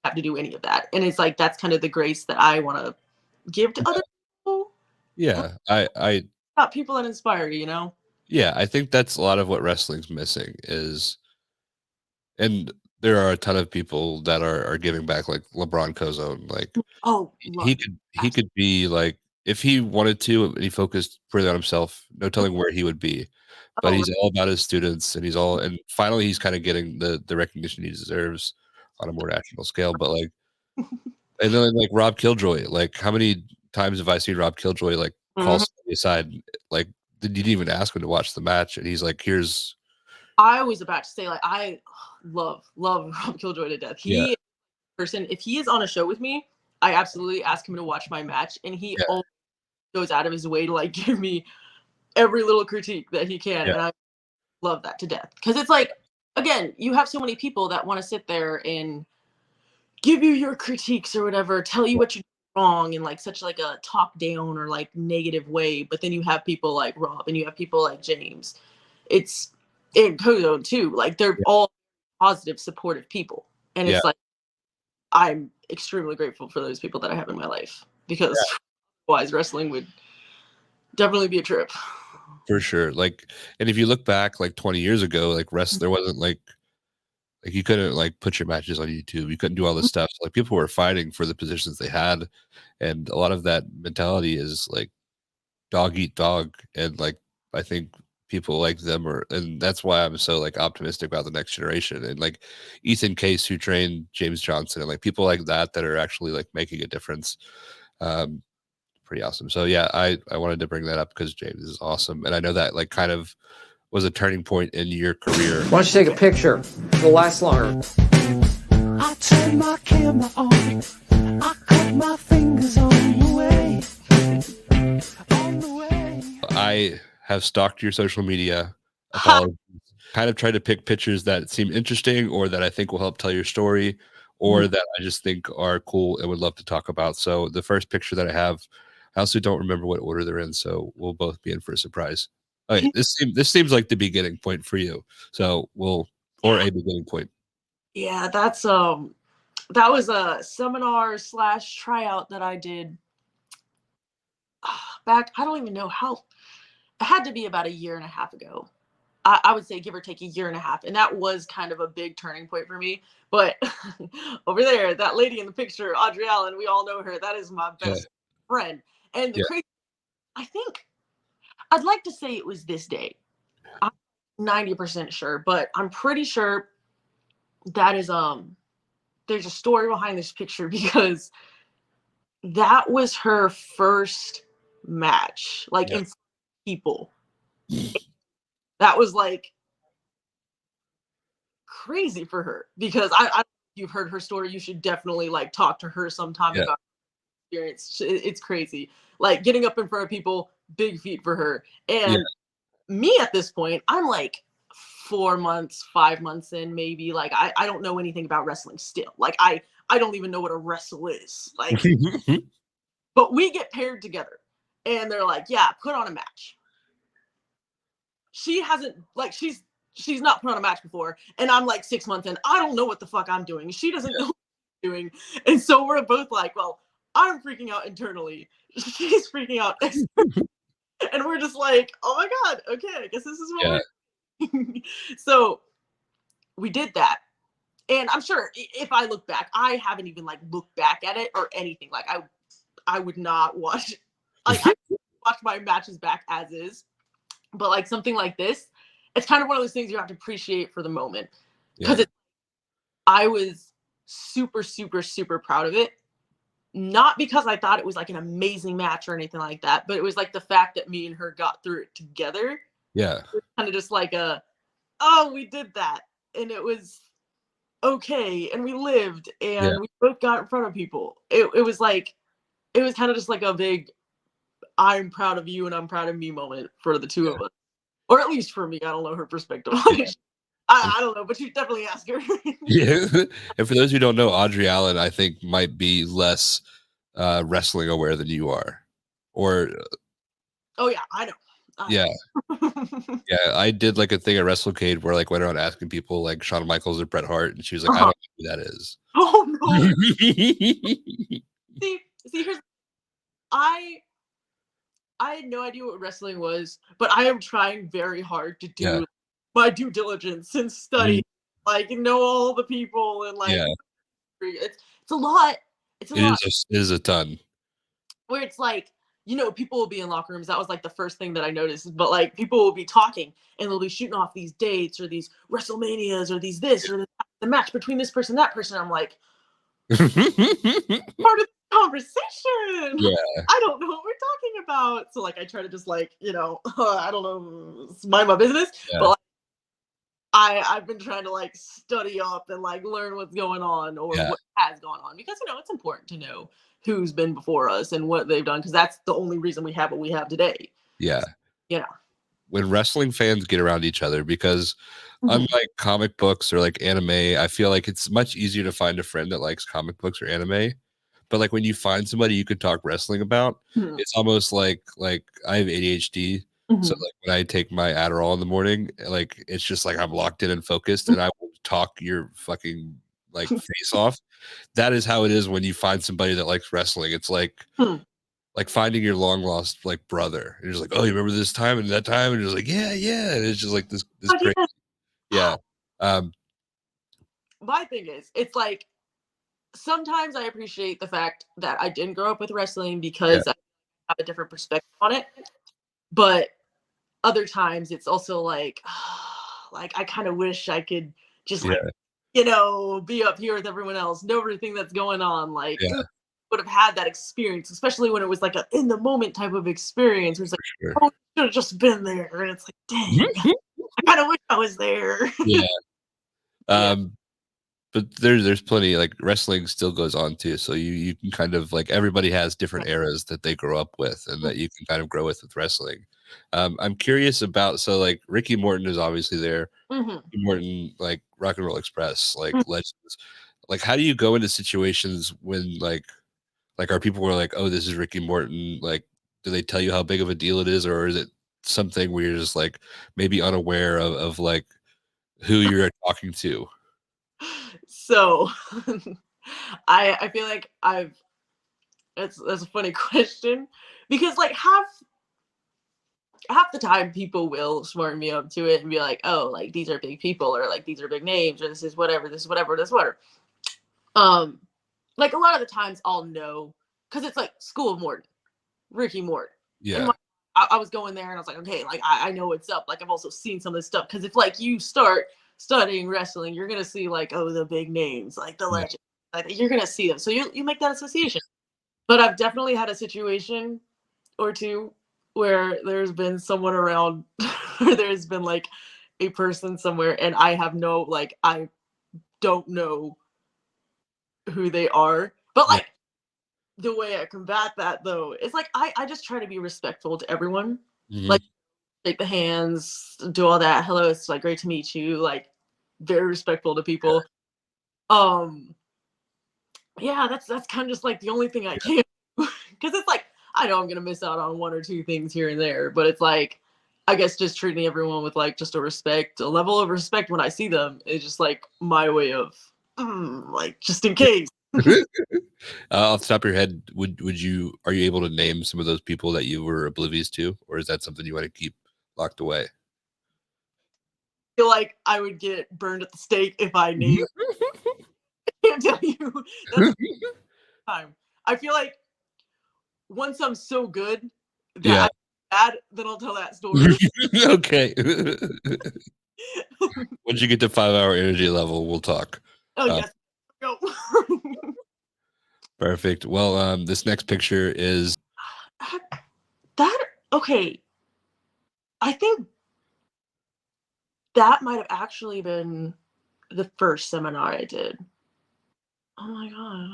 have to do any of that, and it's like that's kind of the grace that I want to give to other people, Yeah. I not people that inspire you. yeah, I think that's a lot of what wrestling's missing is and there are a ton of people that are giving back like LeBron Cozone, like Oh, love it. he could be like if he wanted to and he focused further on himself, no telling where he would be. But Oh, he's all about his students and he's all and finally he's kind of getting the recognition he deserves on a more national scale. But like and then like Rob Killjoy, like how many times have I seen Rob Killjoy like call mhm. somebody aside, like didn't even ask him to watch the match, and he's like, "Here's I was about to say like I love Rob Killjoy to death. yeah, He person if he is on a show with me, I absolutely ask him to watch my match, and he yeah, always goes out of his way to like give me every little critique that he can, yeah, and I love that to death because it's like again you have so many people that want to sit there and give you your critiques or whatever, tell you what you did wrong in like such like a top down or like negative way, but then you have people like Rob and you have people like James. It's in Kodo too, like they're all positive supportive people, and yeah, it's like I'm extremely grateful for those people that I have in my life because otherwise wrestling would definitely be a trip. for sure." Like, and if you look back like 20 years ago, like there wasn't like you couldn't like put your matches on YouTube. You couldn't do all this stuff. So, like people were fighting for the positions they had, and a lot of that mentality is like dog eat dog, and like I think people like them are, and that's why I'm so like optimistic about the next generation and like Ethan Case who trained James Johnson and like people like that that are actually like making a difference. Um, Pretty awesome. So yeah, I wanted to bring that up because James is awesome, and I know that like kind of was a turning point in your career. Why don't you take a picture? It'll last longer. I turn my camera on. I cut my fingers on the way. On the way. I have stalked your social media. Apologies. Kind of tried to pick pictures that seem interesting or that I think will help tell your story or that I just think are cool and would love to talk about. So the first picture that I have, I also don't remember what order they're in, so we'll both be in for a surprise. Okay, this seems like the beginning point for you. So we'll or a beginning point. Yeah, that was a seminar slash tryout that I did back. I don't even know how. It had to be about a year and a half ago. I would say give or take a year and a half, and that was kind of a big turning point for me. But over there, that lady in the picture, Audrey Allen, we all know her. That is my Yeah, best friend. And the yeah, crazy, I think I'd like to say it was this day. I'm 90% sure, but I'm pretty sure that is there's a story behind this picture because that was her first match, like in front of people. That was like crazy for her because I you've heard her story. You should definitely like talk to her sometime Yeah. about her experience. It's crazy. Like getting up in front of people, big feat for her. And me at this point, I'm like 4 months, 5 months in, maybe. Like I don't know anything about wrestling still. Like I don't even know what a wrestle is. Like, but we get paired together and they're like, yeah, put on a match. She hasn't like she's not put on a match before, and I'm like 6 months in. I don't know what the fuck I'm doing. She doesn't know what I'm doing, and so we're both like, well, I'm freaking out internally. She's freaking out, and we're just like, oh my god, okay, I guess this is what we're doing. So we did that, and I'm sure if I look back, I haven't even like looked back at it or anything. Like I would not watch, like I watch my matches back as is. But like something like this, it's kind of one of those things you have to appreciate for the moment. Because I was super, super, super proud of it. Not because I thought it was like an amazing match or anything like that, but it was like the fact that me and her got through it together. Yeah. It was kind of just like oh, we did that. And it was okay. And we lived and we both got in front of people. It was like, it was kind of just like a big, I'm proud of you and I'm proud of me moment for the two of us. Or at least for me. I don't know her perspective. I don't know, but you definitely ask her. Yeah. And for those who don't know, Audrey Allen, I think, might be less wrestling aware than you are. Or oh yeah, I know. Yeah. I did like a thing at WrestleCade where like went around asking people like Shawn Michaels or Bret Hart, and she was like, I don't know who that is. Oh no. see, here's I had no idea what wrestling was, but I am trying very hard to do my due diligence and study, like know all the people and like it's a lot. It's a lot. It is a ton. Where it's like, people will be in locker rooms. That was like the first thing that I noticed. But like people will be talking and they'll be shooting off these dates or these WrestleManias or these this or the match between this person, that person. I'm like, part of the conversation. Yeah. I don't know what we're talking about. So like I try to just like, I don't know, mind my business. Yeah. But like, I've been trying to like study up and like learn what's going on or what has gone on because it's important to know who's been before us and what they've done because that's the only reason we have what we have today. Yeah. So, when wrestling fans get around each other, because unlike comic books or like anime, I feel like it's much easier to find a friend that likes comic books or anime. But like when you find somebody you could talk wrestling about, it's almost like I have ADHD. So like when I take my Adderall in the morning, like it's just like I'm locked in and focused and I will talk your fucking like face off. That is how it is when you find somebody that likes wrestling. It's like finding your long lost like brother. And you're just like, oh, you remember this time and that time? And you're just like, yeah. And it's just like this crazy. Yeah. My thing is, it's like sometimes I appreciate the fact that I didn't grow up with wrestling because I have a different perspective on it. But other times it's also like I kind of wish I could just be up here with everyone else, know everything that's going on. Like would have had that experience, especially when it was like a in the moment type of experience. Where it's like, oh, I should have just been there. And it's like, dang, I kind of wish I was there. But there's plenty, like wrestling still goes on too. So you can kind of like everybody has different eras that they grow up with and that you can kind of grow with wrestling. I'm curious about, so like Ricky Morton is obviously there. Ricky Morton, like Rock and Roll Express, like legends. Like how do you go into situations when like are people who are like, oh, this is Ricky Morton? Like, do they tell you how big of a deal it is, or is it something where you're just like maybe unaware of like who you're talking to? So I feel like that's a funny question because like half the time people will smarten me up to it and be like, oh, like these are big people or like these are big names or this is whatever. Like a lot of the times I'll know because it's like School of Morton, Ricky Morton. Yeah. I was going there and I was like, okay, like I know what's up. Like I've also seen some of this stuff because if like you start studying wrestling, you're gonna see like, oh, the big names, like the legends, like you're gonna see them. So you make that association. But I've definitely had a situation or two where there's been someone around, or there's been like a person somewhere, and I have no, like, I don't know who they are. But Yeah. like, the way I combat that though, it's like I just try to be respectful to everyone. Mhm. Like, shake the hands, do all that. Hello, it's like great to meet you. Like, very respectful to people. Yeah, that's kind of just like the only thing I can do. Because it's like I know I'm gonna miss out on one or two things here and there, but it's like I guess just treating everyone with like just a level of respect when I see them is just like my way of like just in case. Off the top of your head, are you able to name some of those people that you were oblivious to, or is that something you want to keep locked away? Feel like I would get burned at the stake if I named. I can't tell you. That's time. I feel like once I'm so good that Yeah. I'm bad, then I'll tell that story. Okay. Once you get to 5-hour energy level, we'll talk. Oh yes. Go. Perfect. Well, this next picture is That okay. I think that might have actually been the first seminar I did. Oh my god.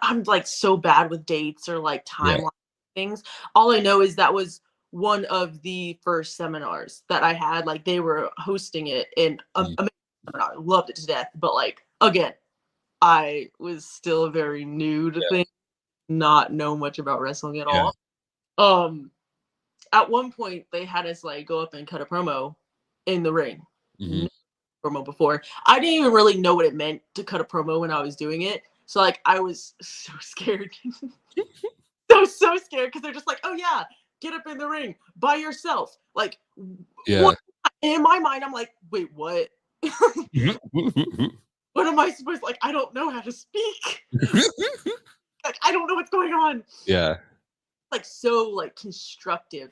I'm like so bad with dates or like yeah. timeline things. All I know is that was one of the first seminars that I had. Like they were hosting it in amazing seminar. Loved it to death. But like again, I was still very new to things, not know much about wrestling at Yeah. all. At one point they had us like go up and cut a promo in the ring. Mhm. Promo before. I didn't even really know what it meant to cut a promo when I was doing it. So like I was so scared. so scared because they're just like, oh yeah, get up in the ring by yourself. Like Yeah. what? In my mind, I'm like, wait, what? What am I supposed like? I don't know how to speak. Like I don't know what's going on. Yeah. Like so like constructive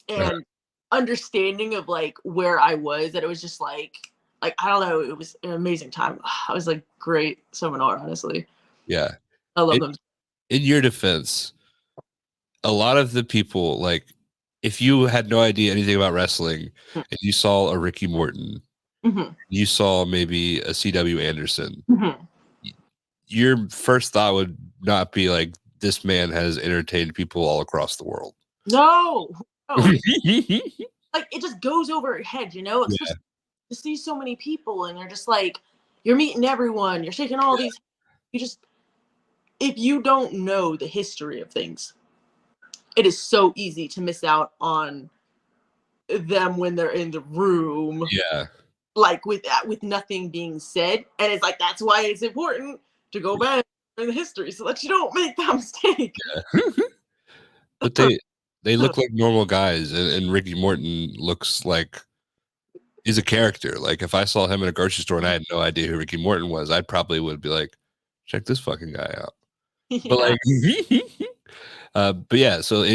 and understanding of like where I was, that it was just like I don't know, it was an amazing time. I was like great seminar, honestly. Yeah. I love them. In your defense, a lot of the people, like, if you had no idea anything about wrestling and you saw a Ricky Morton, Mhm, you saw maybe a CW Anderson, mhm. your first thought would not be like, this man has entertained people all across the world. No, no. Yeah. Like it just goes over your head, you know? It's just to see so many people and you're just like you're meeting everyone, you're shaking all these you just if you don't know the history of things, it is so easy to miss out on them when they're in the room, Yeah. like with nothing being said. And it's like that's why it's important to go back in the history so that you don't make that mistake. But they look like normal guys, and Ricky Morton looks like he's a character. Like if I saw him in a grocery store and I had no idea who Ricky Morton was, I probably would be like, check this fucking guy out. But Yeah, like, but yeah. So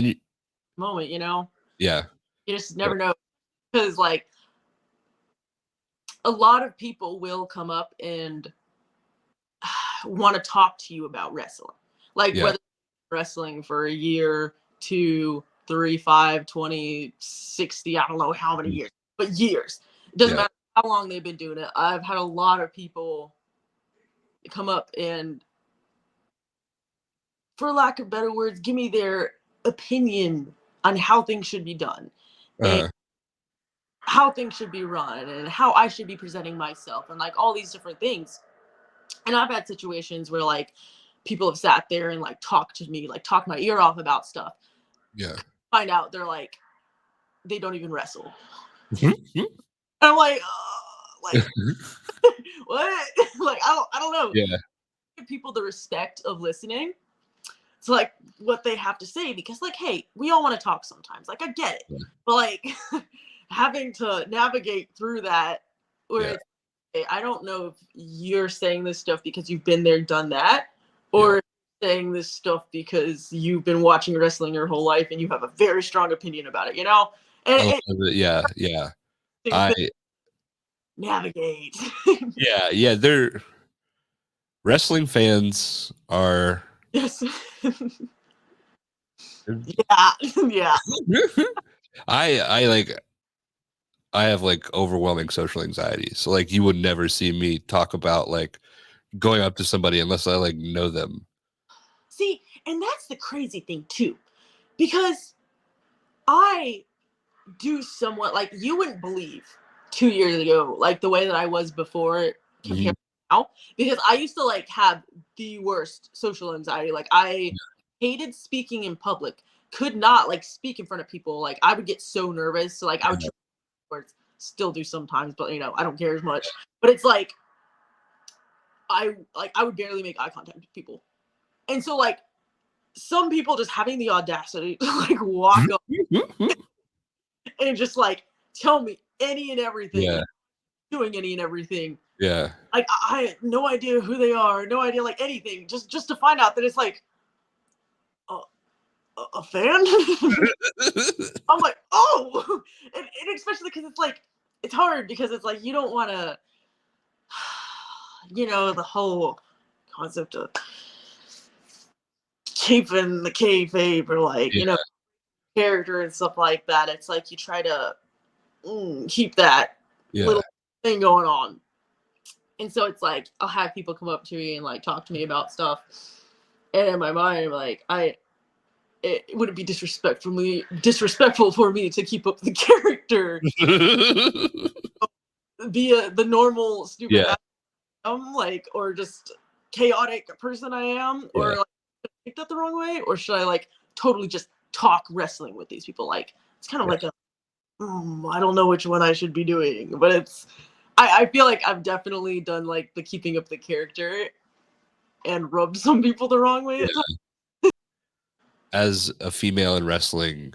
moment, you know, yeah, you just never know because like a lot of people will come up and want to talk to you about wrestling, like yeah, whether wrestling for a year, 2, 3, 5, 20, 60, I don't know how many years, but years. It doesn't yeah, matter how long they've been doing it. I've had a lot of people come up and, for lack of better words, give me their opinion on how things should be done and uh, how things should be run and how I should be presenting myself and like all these different things. And I've had situations where like people have sat there and like talked to me, like talked my ear off about stuff. yeah. Find out they're like they don't even wrestle. Mhm. And I'm like, like what? Like I don't know. Yeah, Give people the respect of listening to like what they have to say because like, hey, we all want to talk sometimes. Like I get it, yeah, but like having to navigate through that where yeah, it's, hey, I don't know if you're saying this stuff because you've been there, done that, yeah. or saying this stuff because you've been watching wrestling your whole life and you have a very strong opinion about it, you know? And I love it it. Yeah, yeah. things I that navigate. yeah, yeah. They're wrestling fans are Yes. Yeah. Yeah. I have like overwhelming social anxiety. So like you would never see me talk about like going up to somebody unless I like know them. See, and that's the crazy thing too, because I do somewhat like you wouldn't believe 2 years ago, like the way that I was before compared to now. Because I used to like have the worst social anxiety. Like I hated speaking in public, could not like speak in front of people. Like I would get so nervous. So like I would try words, still do sometimes, but I don't care as much. But it's like I would barely make eye contact with people. And so like some people just having the audacity to like walk up and just like tell me any and everything, Yeah. doing any and everything. Yeah. Like I had no idea who they are, no idea like anything, just to find out that it's like a fan. I'm like, oh, and especially because it's like it's hard because it's like you don't want to, the whole concept of keeping the kayfabe or like character and stuff like that. It's like you try to keep that little thing going on. And so it's like I'll have people come up to me and like talk to me about stuff, and in my mind, like it wouldn't be disrespectful for me to keep up the character, be the normal stupid like, or just chaotic person I am, or like take that the wrong way, or should I like totally just talk wrestling with these people? Like it's kind of like a I don't know which one I should be doing, but it's I feel like I've definitely done like the keeping up the character and rubbed some people the wrong way. As a female in wrestling,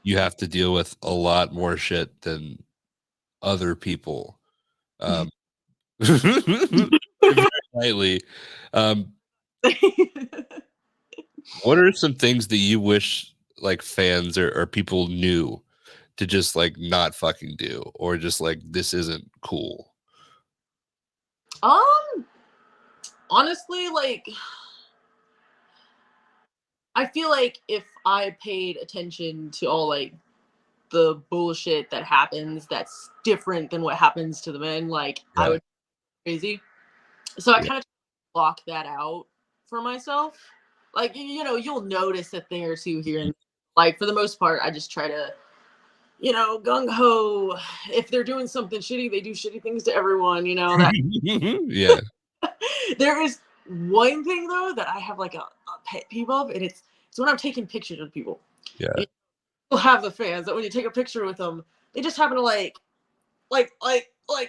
you have to deal with a lot more shit than other people. Very lightly. What are some things that you wish like fans or people knew to just like not fucking do, or just like this isn't cool? Honestly, like I feel like if I paid attention to all like the bullshit that happens that's different than what happens to the men, like I would be crazy. So I kind of block that out for myself. Like you'll notice a thing or two here and like for the most part, I just try to gung ho. If they're doing something shitty, they do shitty things to everyone. That There is one thing though that I have like a pet peeve of, and it's when I'm taking pictures of people. Yeah. You'll have the fans that when you take a picture with them, they just happen to like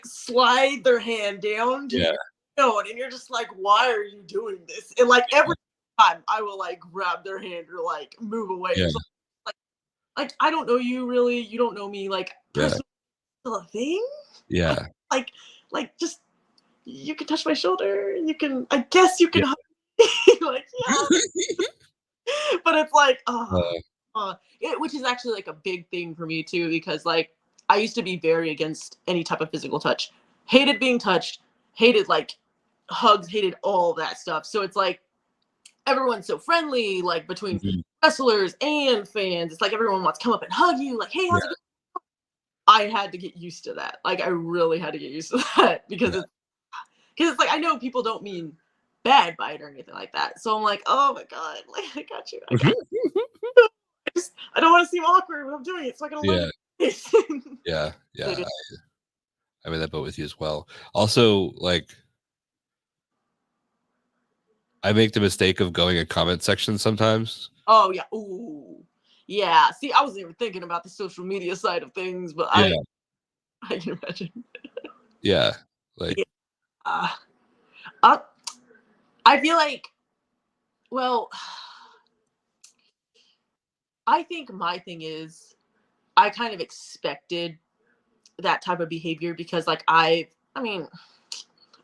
slide their hand down to your phone, and you're just like, why are you doing this? And like every time I will like grab their hand or like move away. Yeah. So, like I don't know you really, you don't know me. Like personally, still a thing. Yeah. Like just you can touch my shoulder. I guess you can hug me. Like but it's like which is actually like a big thing for me too, because like I used to be very against any type of physical touch, hated being touched, hated like hugs, hated all that stuff. So it's like everyone's so friendly, like between wrestlers and fans. It's like everyone wants to come up and hug you, like, hey, how's it going? I had to get used to that. Like I really had to get used to that because it's like I know people don't mean bad by it or anything like that. So I'm like, oh my god, like I got you. I don't want to seem awkward when I'm doing it, so I can learn. Yeah. I'm in that boat with you as well. Also, like I make the mistake of going in comment section sometimes. Oh yeah. Ooh. Yeah. See, I wasn't even thinking about the social media side of things, but I can imagine. Yeah. Like I feel like, well, I think my thing is I kind of expected that type of behavior because like I've been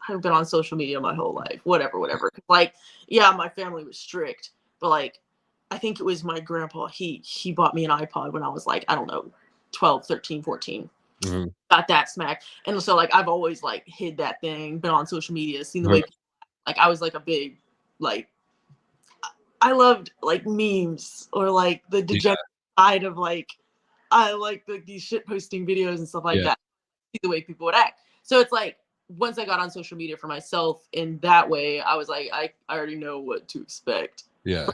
on social media my whole life, whatever. Like, yeah, my family was strict, but like, I think it was my grandpa. He bought me an iPod when I was like, I don't know, 12, 13, 14. Got that smack. And so like, I've always like hid that thing, been on social media, seen the way people like I was like a big like I loved like memes or like the degenerate side of like I like these shit posting videos and stuff like Yeah. that. See the way people would act. So it's like once I got on social media for myself in that way, I was like, I already know what to expect. Yeah.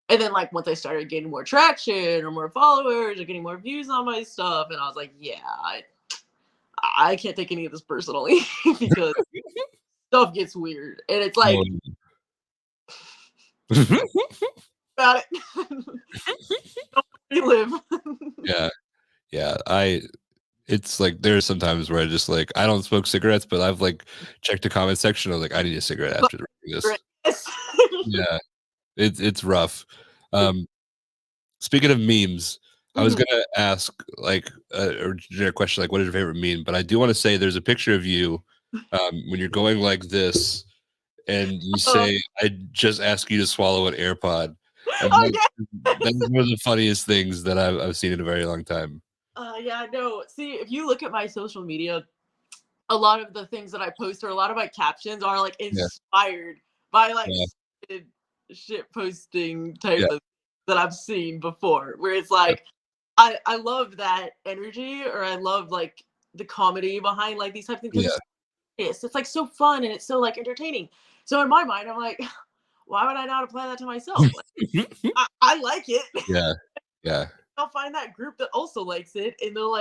And then like once I started getting more traction or more followers or getting more views on my stuff, and I was like, yeah, I can't take any of this personally because stuff gets weird. And it's like about it. Don't relive. Yeah. Yeah. It's like there's sometimes where I just like I don't smoke cigarettes, but I've like checked the comment section. I was like, I need a cigarette after reading this. Yes. Yeah, it's rough. Speaking of memes, I was gonna ask like a generic question, like what is your favorite meme? But I do want to say there's a picture of you when you're going like this, and you say, "I just ask you to swallow an AirPod." And that is one of the funniest things that I've seen in a very long time. Yeah, no. See, if you look at my social media, a lot of the things that I post or a lot of my captions are like Yeah. inspired by like Yeah. shit posting type Yeah. of that I've seen before, where it's like I love that energy or I love like the comedy behind like these type of things because it's like so fun and it's so like entertaining. So in my mind, I'm like, why would I not apply that to myself? Like, I like it. Yeah. Yeah. I'll find that group that also likes it and they'll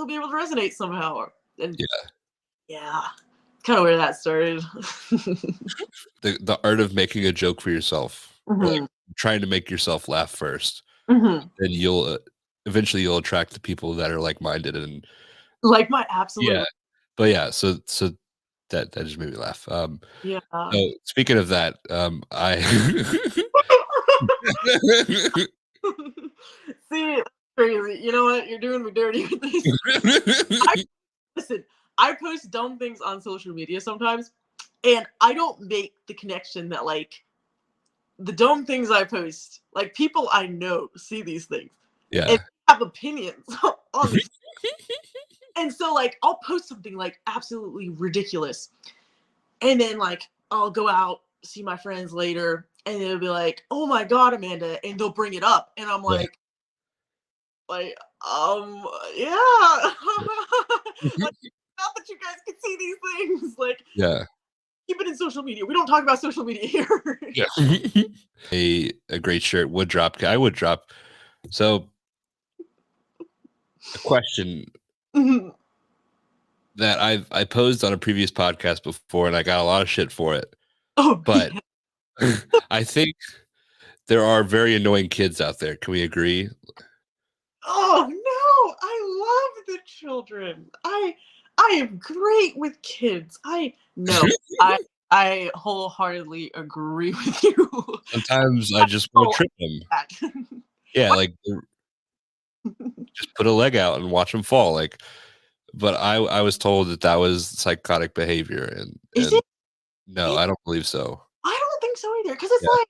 be able to resonate somehow. And yeah, kind of where that started. The art of making a joke for yourself, or like trying to make yourself laugh first, then you'll eventually you'll attract the people that are like-minded and Like my absolute but yeah, so that just made me laugh. yeah. So speaking of that, I See, that's crazy. You know what? You're doing me dirty with this. Listen, I post dumb things on social media sometimes, and I don't make the connection that like the dumb things I post, like people I know see these things and have opinions on these. And so like I'll post something like absolutely ridiculous, and then like I'll go out, see my friends later, and they'll be like, "Oh my god, Amanda," and they'll bring it up, and I'm like, yeah, like not that you guys can see these things, like keep it in social media. We don't talk about social media here. a great shirt would drop. I would drop. So a question that I posed on a previous podcast before, and I got a lot of shit for it. But I think there are very annoying kids out there. Can we agree? Oh no, I love the children. I am great with kids. I wholeheartedly agree with you. Sometimes I just want to trip them. Yeah, like just put a leg out and watch them fall. Like, but I was told that was psychotic behavior, and no, I don't believe so. I don't think so either, because it's like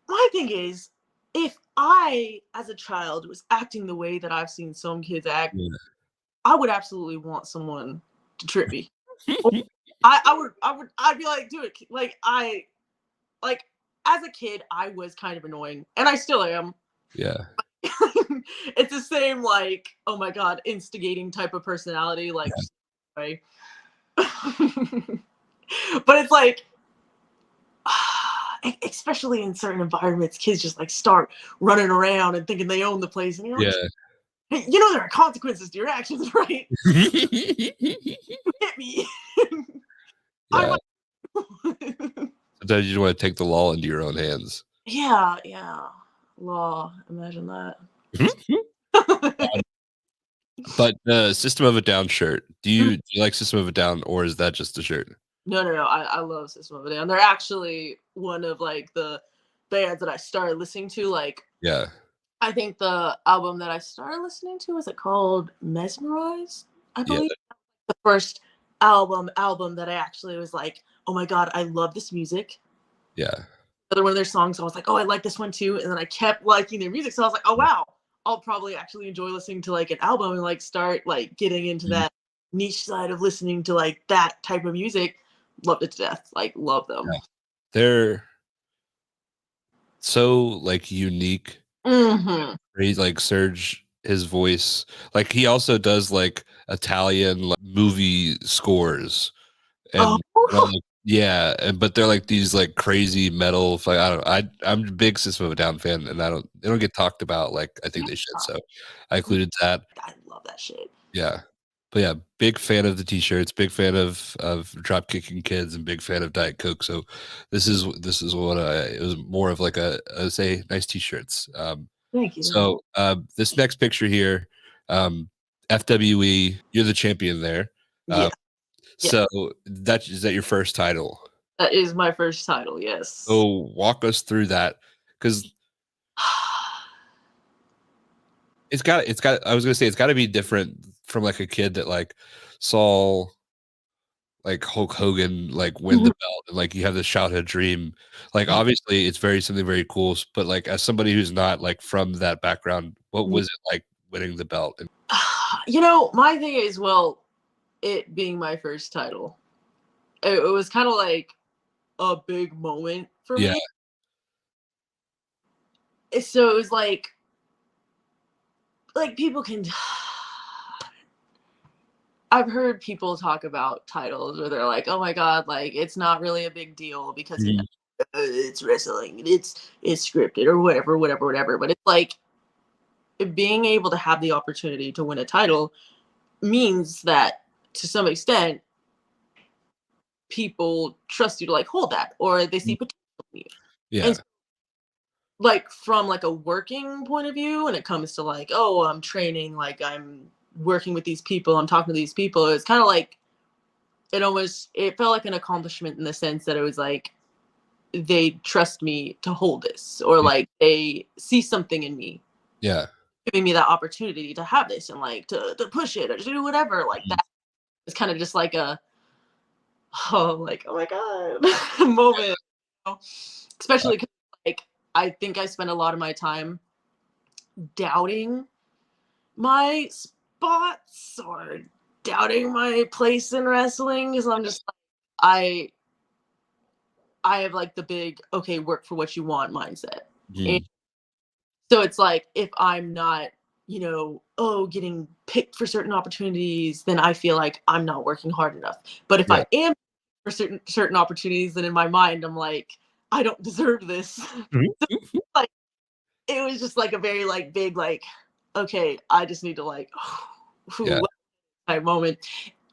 my thing is, if I, as a child, was acting the way that I've seen some kids act, I would absolutely want someone to trip me. I'd be like, do it. Like as a kid, I was kind of annoying, and I still am. Yeah. It's the same, like, oh my god, instigating type of personality, like, right? But it's like, especially in certain environments, kids just like start running around and thinking they own the place, and you're like, hey, you know there are consequences to your actions, right? You hit me. Sometimes you want to take the law into your own hands. Yeah. Law. Imagine that. But the System of a Down shirt. Do you like System of a Down, or is that just the shirt? No. I love System of a Down. They're actually one of like the bands that I started listening to. Like, I think the album that I started listening to, is it called Mesmerize? I believe the first album that I actually was like, oh my god, I love this music. Another one of their songs, I was like, oh, I like this one too, and then I kept liking their music, so I was like, oh wow, I'll probably actually enjoy listening to like an album and like start like getting into that niche side of listening to like that type of music, loved it to death. Like love them. Yeah. They're so like unique. Mm-hmm. He's like Serge, his voice, like he also does like Italian like, movie scores, Oh, and like, yeah, and but they're like these like crazy metal. Like I don't, I'm a big System of a Down fan, and they don't get talked about like I think they should. So I included that. I love that shit. Yeah. But yeah, big fan of the t-shirts, big fan of drop kicking kids, and big fan of Diet Coke. So this is what it was more of like a say nice t-shirts. Thank you. So this next picture here, FWE, you're the champion there. Yeah, So is that your first title? that is my first title. Yes. So walk us through that, because it's got I was gonna say it's got to be different from like a kid that like saw like Hulk Hogan like win the belt, and like you have this childhood dream. Like obviously it's something very cool, but like as somebody who's not like from that background, what was it like winning the belt? And You know, my thing is, well, it being my first title, it was kind of like a big moment for yeah, me. So it was like people can. I've heard people talk about titles where they're like, "Oh my god, like it's not really a big deal because Mhm. it's wrestling, it's scripted or whatever." But it's like being able to have the opportunity to win a title means that to some extent people trust you to like hold that, or they see potential in you. yeah, And like from like a working point of view, when it comes to like, oh, I'm training, like I'm working with these people, I'm talking to these people, it's kind of like it felt like an accomplishment in the sense that it was like they trust me to hold this, or like they see something in me, yeah, giving me that opportunity to have this and like to push it or to do whatever. Like that is kind of just like like, oh my god moment, you know? Especially because like I think I spend a lot of my time doubting my spots or doubting my place in wrestling, because I'm just like, I have like the big okay, work for what you want mindset. And Mhm. so it's like if I'm not, getting picked for certain opportunities, then I feel like I'm not working hard enough. But if Yeah, I am for certain opportunities, then in my mind I'm like, I don't deserve this. Mhm. Like it was just like a very like big like, okay, I just need to like yeah, type moment.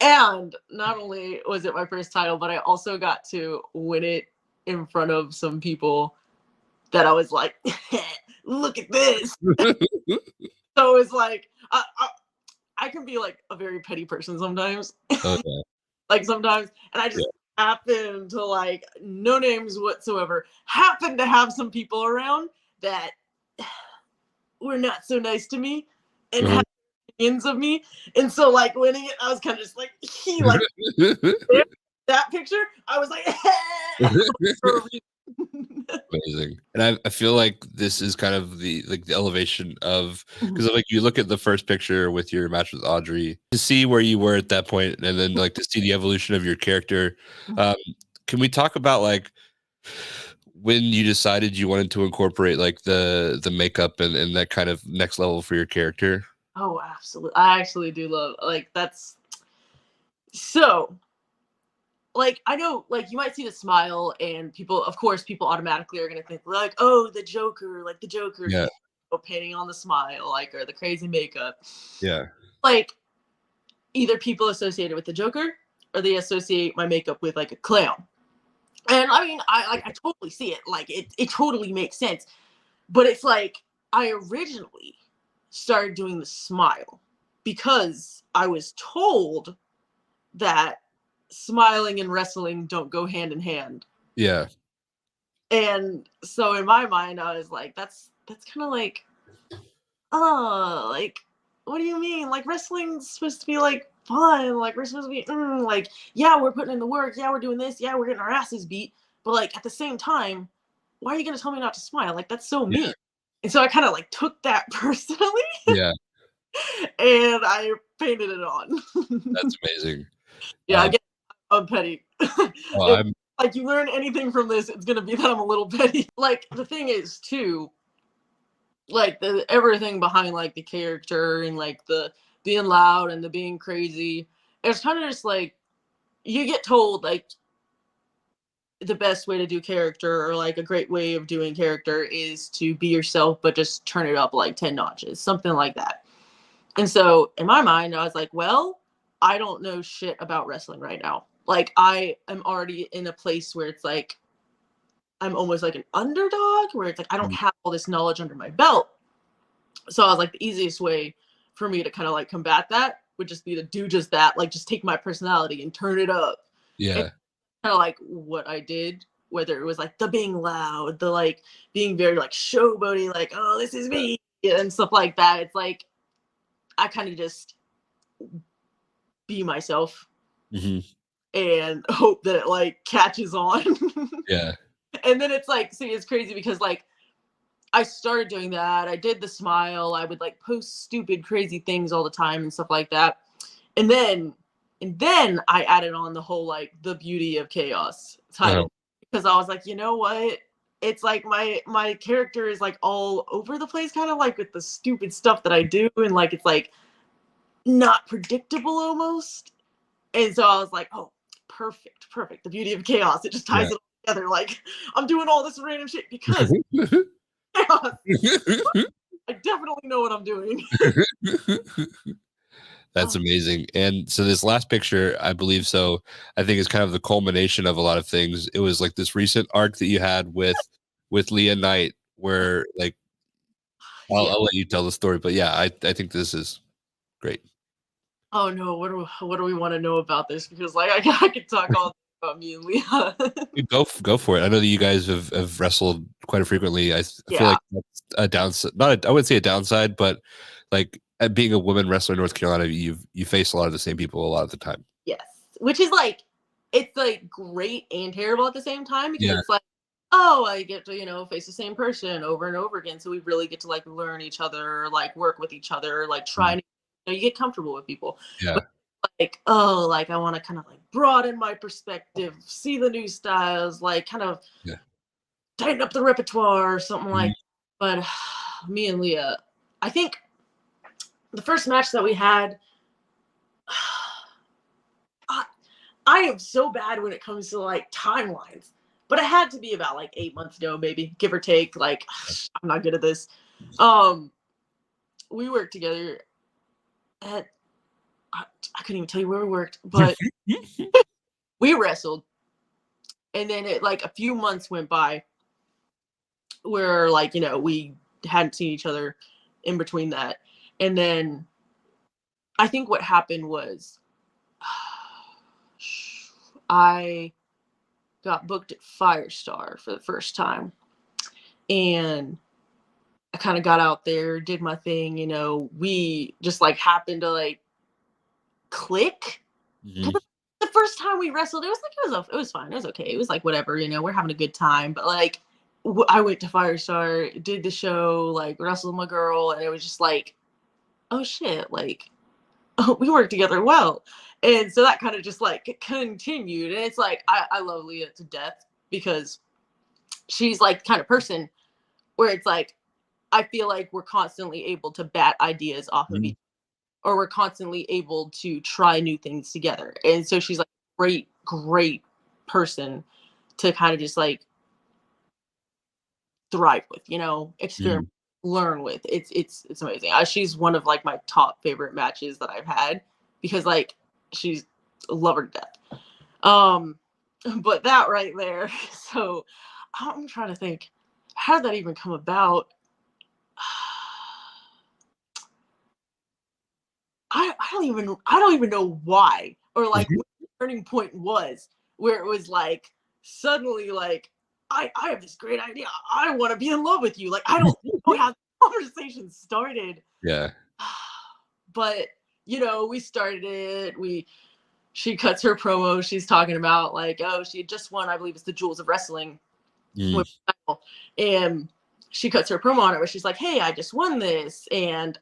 And not only was it my first title, but I also got to win it in front of some people that I was like, look at this. So it's like I can be like a very petty person sometimes. okay, Like sometimes, and I yeah, just happen to like no names whatsoever, happen to have some people around that were not so nice to me and Mhm. had opinions of me. And so like winning it, I was kind of just like he like that picture. I was like for a reason. Amazing. And I feel like this is kind of the elevation of, because like you look at the first picture with your match with Audrey to see where you were at that point, and then like to see the evolution of your character. Um, can we talk about like when you decided you wanted to incorporate like the makeup and that kind of next level for your character? Oh, absolutely. I actually do love like that's so like I know like you might see the smile and people, of course people automatically are gonna think like, oh, the Joker, like the Joker, Yeah, painting on the smile, like, or the crazy makeup. yeah, Like either people associate it with the Joker or they associate my makeup with like a clown. And I mean I totally see it. Like it totally makes sense. But it's like I originally started doing the smile because I was told that smiling and wrestling don't go hand in hand. yeah, And so in my mind, I was like, that's kind of like, oh, like, what do you mean? Like wrestling's supposed to be like fun. Like we're supposed to be like, yeah, we're putting in the work. Yeah, we're doing this. Yeah, we're getting our asses beat. But like at the same time, why are you gonna tell me not to smile? Like that's so yeah, mean. And so I kind of like took that personally. yeah. and I painted it on. That's amazing. Yeah, I guess I'm petty. Oh, If, I'm like, you learn anything from this, it's gonna be that I'm a little petty. Like, the thing is too, like, the everything behind like the character and like the being loud and the being crazy. It's kind of just like you get told like the best way to do character or like a great way of doing character is to be yourself but just turn it up like 10 notches, something like that. And so in my mind I was like, well, I don't know shit about wrestling right now. Like, I am already in a place where it's like I'm almost like an underdog, where it's like I don't have all this knowledge under my belt. So I was like, the easiest way for me to kind of like combat that would just be to do just that, like just take my personality and turn it up. yeah. Kind of like what I did, whether it was like the being loud, the like being very like showboaty, like, oh, this is me, and stuff like that. It's like I kind of just be myself hmm and hope that it like catches on. Yeah. And then it's like, see, it's crazy because like I started doing that. I did the smile. I would like post stupid, crazy things all the time and stuff like that. And then I added on the whole like the beauty of chaos title, because I was like, you know what? It's like my character is like all over the place, kind of like with the stupid stuff that I do, and like it's like not predictable almost. And so I was like, oh, perfect. The beauty of chaos. It just ties it all together. Like, I'm doing all this random shit because chaos. I definitely know what I'm doing. That's amazing. And so this last picture, I believe so, I think is kind of the culmination of a lot of things. It was like this recent arc that you had with Leah Knight, where like I'll let you tell the story, but yeah, I think this is great. Oh no, what do we want to know about this? Because like I could talk all about me and Leah. Go for it. I know that you guys have wrestled quite frequently. I feel like that's a downside. I wouldn't say a downside, but like being a woman wrestler in North Carolina, you face a lot of the same people a lot of the time. Yes, which is like, it's like great and terrible at the same time, because Yeah. it's like, oh, I get to face the same person over and over again, so we really get to like learn each other, like work with each other, like try to, you get comfortable with people. Yeah. But like, oh, like I want to kind of like broaden my perspective, see the new styles, like kind of tighten up the repertoire or something like that. But me and Leah, I think the first match that we had, I am so bad when it comes to like timelines, but it had to be about like 8 months ago, maybe, give or take. Like, I'm not good at this. We worked together at, I couldn't even tell you where we worked, but we wrestled. And then it like a few months went by where like, we hadn't seen each other in between that. And then I think what happened was I got booked at Firestar for the first time. And I kind of got out there, did my thing, we just like happened to like click. The first time we wrestled, it was fine. It was okay. It was like whatever, we're having a good time. But like I went to Firestar, did the show, like wrestled my girl, and it was just like, oh shit, like we work together well. And so that kind of just like continued. And it's like I love Leah to death, because she's like the kind of person where it's like I feel like we're constantly able to bat ideas off of each other, or we're constantly able to try new things together. And so she's like a great person to kind of just like thrive with, experiment, learn with. It's amazing. She's one of like my top favorite matches that I've had, because like she's a lover to death. But that right there. So I'm trying to think, how did that even come about? I don't even know why, or like what the turning point was, where it was like suddenly like I have this great idea. I want to be in love with you. Like, I don't know how the conversation started. Yeah. But we started it. She cuts her promo. She's talking about like, oh, she had just won, I believe it's the Jewels of Wrestling. And she cuts her promo on it where she's like, hey, I just won this. And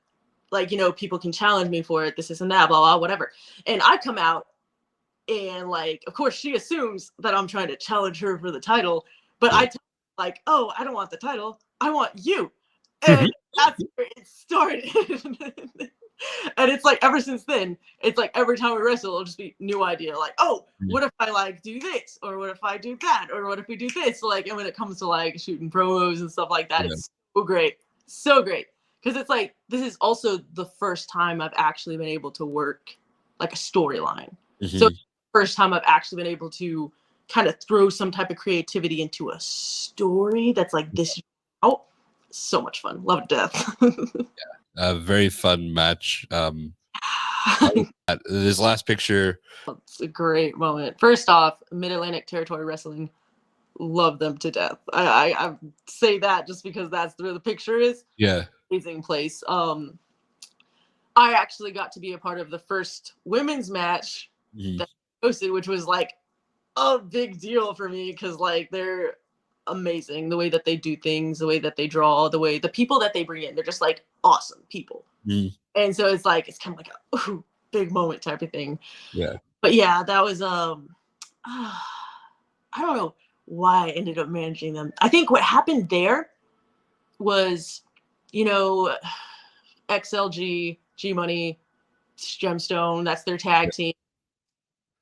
like, people can challenge me for it, this and that, blah, blah, whatever. And I come out and like, of course, she assumes that I'm trying to challenge her for the title, but I tell her, like, oh, I don't want the title, I want you. And that's where it started. And it's like ever since then, it's like every time we wrestle, it'll just be new idea. Like, oh, what if I like do this, or what if I do that, or what if we do this? Like, and when it comes to like shooting promos and stuff like that, it's so great, because it's like this is also the first time I've actually been able to work like a storyline. So first time I've actually been able to kind of throw some type of creativity into a story that's like this. Oh, so much fun, love it to death. A very fun match. This last picture, it's a great moment. First off, Mid-Atlantic Territory Wrestling, love them to death. I say that just because that's where the picture is. Amazing place. I actually got to be a part of the first women's match that I hosted, which was like a big deal for me because like they're amazing, the way that they do things, the way that they draw, the people that they bring in, they're just like awesome people. And so it's like it's kind of like a big moment type of thing. But yeah, that was I don't know why I ended up managing them. I think what happened there was, XLG, G Money, Gemstone, that's their tag team.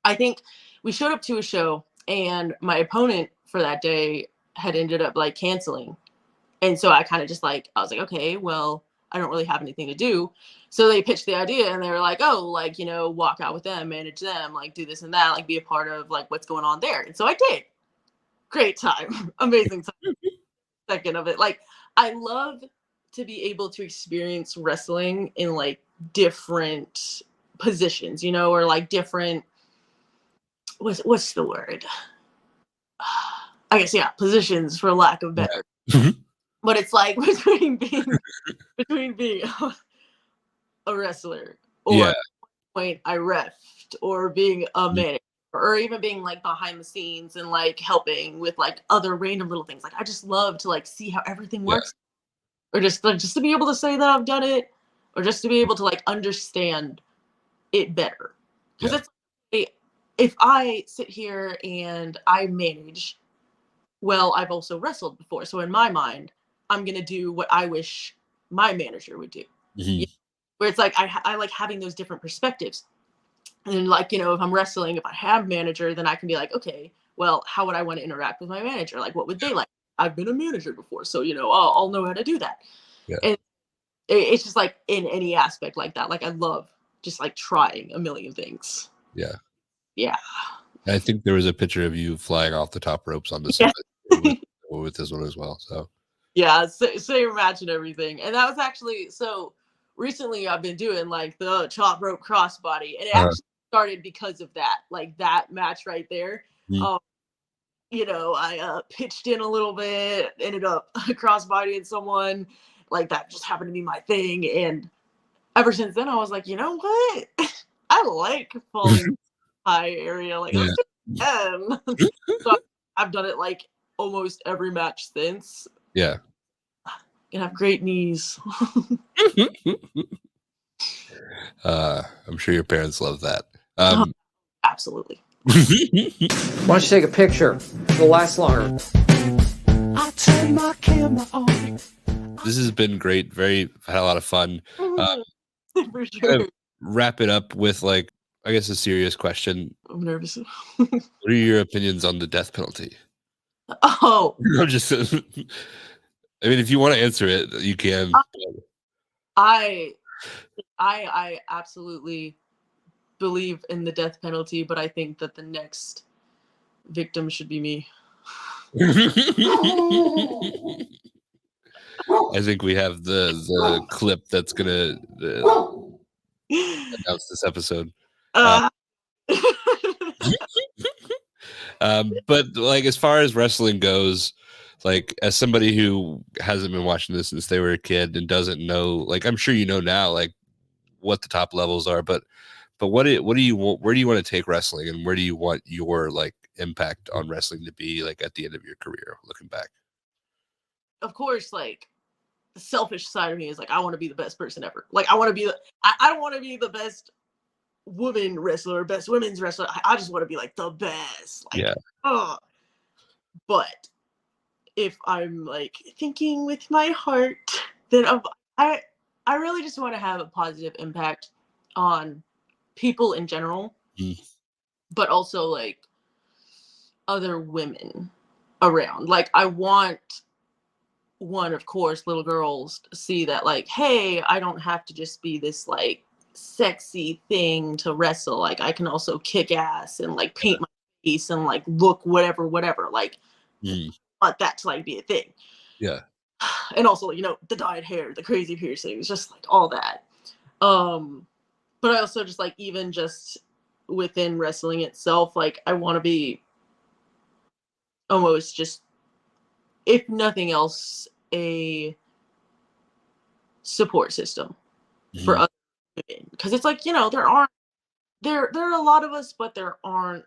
I think we showed up to a show and my opponent for that day had ended up like canceling. And so I kind of just like, I was like, okay, well, I don't really have anything to do. So they pitched the idea and they were like, oh, like, walk out with them, manage them, like do this and that, like be a part of like what's going on there. And so I did. Great time. Amazing time. Second of it. Like, I love to be able to experience wrestling in like different positions, or like different, what's the word? I guess, yeah, positions for lack of better. But it's like between being a wrestler or point I refed or being a manager or even being like behind the scenes and like helping with like other random little things. Like I just love to like see how everything works, or just to be able to say that I've done it, or just to be able to like understand it better. Because it's like, if I sit here and I manage, well, I've also wrestled before, so in my mind, I'm gonna do what I wish my manager would do. Where it's like I like having those different perspectives. And like, if I'm wrestling, if I have manager, then I can be like, okay, well, how would I want to interact with my manager? Like, what would they like? I've been a manager before, so I'll know how to do that. And it's just like in any aspect like that. Like I love just like trying a million things. I think there was a picture of you flying off the top ropes on this with this one as well. So same match and everything. And that was actually, so recently I've been doing like the top rope crossbody, and it actually started because of that, like that match right there. I pitched in a little bit, ended up crossbodying someone, like that just happened to be my thing. And ever since then I was like, you know what? I like falling high area, like let's do it again. So I've done it like almost every match since. And have great knees. I'm sure your parents love that. Absolutely. Why don't you take a picture? It'll last longer. I turn my camera on. This has been great. Had a lot of fun. For sure. Wrap it up with like, I guess, a serious question. I'm nervous. What are your opinions on the death penalty? Oh, I'm just. I mean, if you want to answer it, you can. I absolutely believe in the death penalty, but I think that the next victim should be me. I think we have the clip that's gonna announce this episode. But like, as far as wrestling goes, like as somebody who hasn't been watching this since they were a kid and doesn't know, like I'm sure you know now, like what the top levels are, but what do you want? Where do you want to take wrestling, and where do you want your like impact on wrestling to be like at the end of your career, looking back? Of course, like the selfish side of me is like, I want to be the best person ever. Like, I want to be I don't want to be the best woman wrestler, best women's wrestler. I just want to be like the best. Like, Yeah. But if I'm like thinking with my heart, then I really just want to have a positive impact on people in general, but also like other women around. Like, I want of course, little girls to see that, like, hey, I don't have to just be this like sexy thing to wrestle. Like, I can also kick ass and like paint my face and like look whatever. Like, want that to like be a thing. Yeah. And also, the dyed hair, the crazy piercings, just like all that. But I also just like, even just within wrestling itself, like, I want to be almost just, if nothing else, a support system for other women. Because it's like, there are a lot of us, but there aren't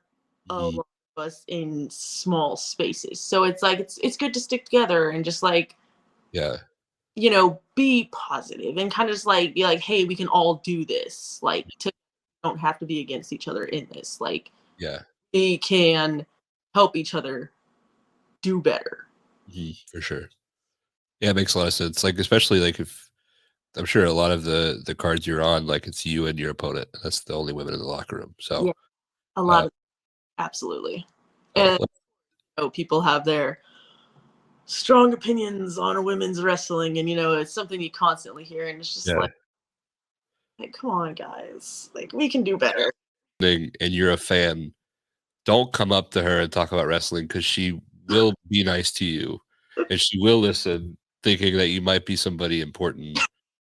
a lot of us in small spaces. So it's like, it's good to stick together and just like, be positive and kind of just like be like, hey, we can all do this. Like, don't have to be against each other in this. Like, we can help each other do better. For sure. Yeah, it makes a lot of sense. Like, especially like if I'm sure a lot of the cards you're on, like, it's you and your opponent. That's the only women in the locker room. So yeah, a lot of absolutely. And people have their strong opinions on women's wrestling, and it's something you constantly hear, and it's just like, come on, guys, like, we can do better. And you're a fan, don't come up to her and talk about wrestling, because she will be nice to you and she will listen, thinking that you might be somebody important.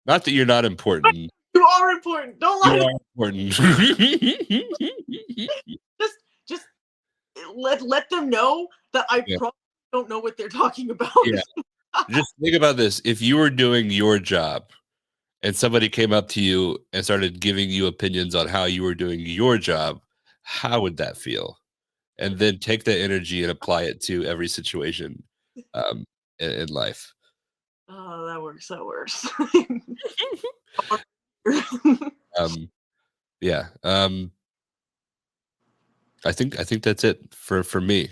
Not that you're not important. You are important. Don't lie. You are important. just let them know that I probably don't know what they're talking about. Yeah. Just think about this. If you were doing your job and somebody came up to you and started giving you opinions on how you were doing your job, how would that feel? And then take that energy and apply it to every situation in life. Oh, that works. Yeah. I think that's it for me.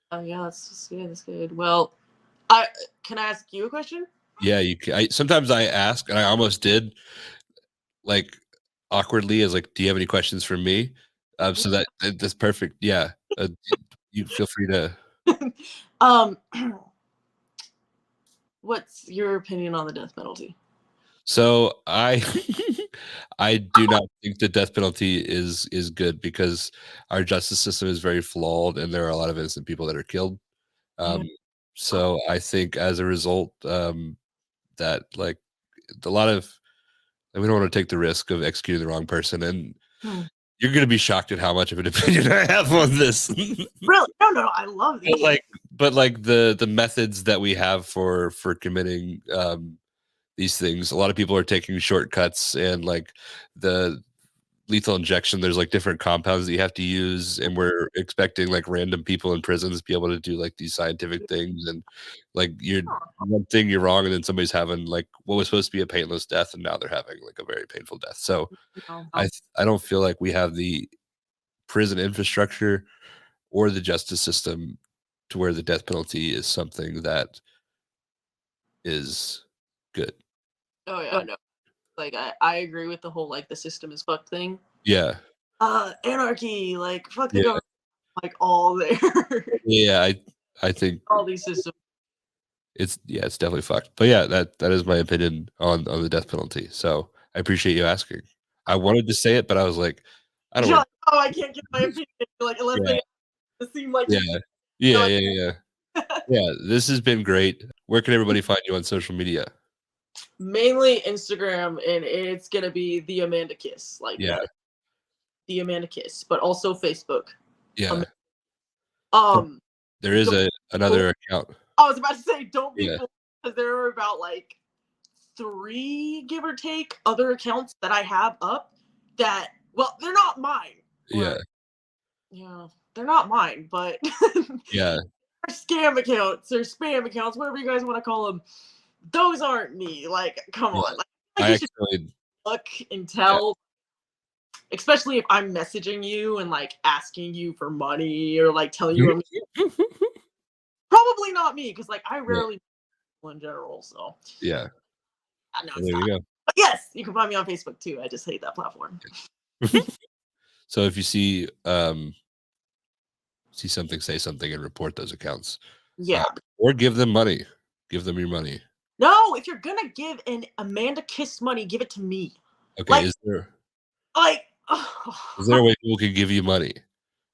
Oh yeah, that's good. That's good. Well, can I ask you a question? Yeah, you can. Sometimes I ask, and I almost did, like, awkwardly, as like, "Do you have any questions for me?" So that's perfect. Yeah, you feel free to. um, what's your opinion on the death penalty? So I I do not think the death penalty is good, because our justice system is very flawed and there are a lot of innocent people that are killed. So I think as a result, that, like, a lot of, and we don't want to take the risk of executing the wrong person, and you're going to be shocked at how much of an opinion I have on this. Really? No, I love these. But like the methods that we have for committing these things, a lot of people are taking shortcuts, and like the lethal injection, there's like different compounds that you have to use, and we're expecting like random people in prisons to be able to do like these scientific things, and like you're one thing you're wrong, and then somebody's having like what was supposed to be a painless death, and now they're having like a very painful death. So I don't feel like we have the prison infrastructure or the justice system to where the death penalty is something that is good. Oh yeah, no. Like, I agree with the whole like the system is fucked thing. Yeah. Anarchy, like, fuck the government, like, all there. Yeah, I think all these systems. it's definitely fucked. But yeah, that is my opinion on the death penalty. So I appreciate you asking. I wanted to say it, but I was like, I don't. Like, oh, I can't give my opinion. Like, unless they seem like yeah. This has been great. Where can everybody find you on social media? Mainly Instagram, and it's gonna be the Amanda Kiss, like the Amanda Kiss, but also Facebook. Yeah. There is another account. I was about to say, don't be fooled, because there are about like 3, give or take, other accounts that I have up that, well, they're not mine. Yeah, they're not mine, but they're scam accounts or spam accounts, whatever you guys want to call them. those aren't me. Like, come Yeah. on. Like I you should actually, look and tell, especially if I'm messaging you and like asking you for money or like telling you probably not me, because like I rarely people in general. So yeah. I know Well, it's there not. you go. But yes, you can find me on Facebook too. I just hate that platform. So if you see something, say something, and report those accounts. Yeah. Or give them money. Give them your money. No, if you're gonna give an Amanda Kiss money, give it to me. Okay. Like, Is there like a way people can give you money?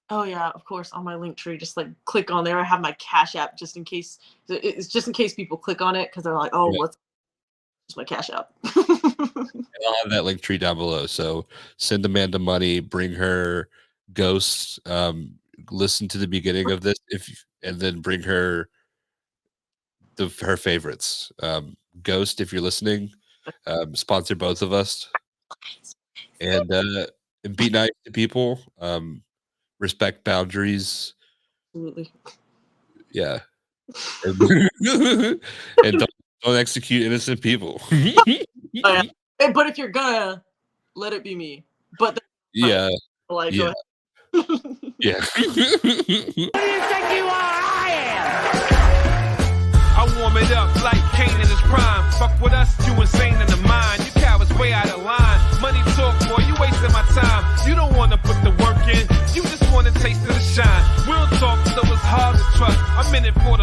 oh yeah, of course, on my link tree, just like click on there. I have my Cash App just in case. It's just in case people click on it because they're like, oh, Yeah. what's my Cash App? I'll have that link tree down below. So send Amanda money, bring her ghosts, listen to the beginning of this and then bring her her favorites. Ghost, if you're listening, sponsor both of us. And be nice to people. Respect boundaries. Absolutely. Yeah. And don't execute innocent people. Oh, yeah. But if you're gonna, let it be me. But Yeah. like, Yeah. go ahead. Yeah. I warm it up like Kane in his prime. Fuck with us, you insane in the mind. You cowards way out of line. Money talk, boy, you wasting my time. You don't wanna put the work in, you just wanna taste of the shine. Real talk, so it's hard to trust. I'm in it for the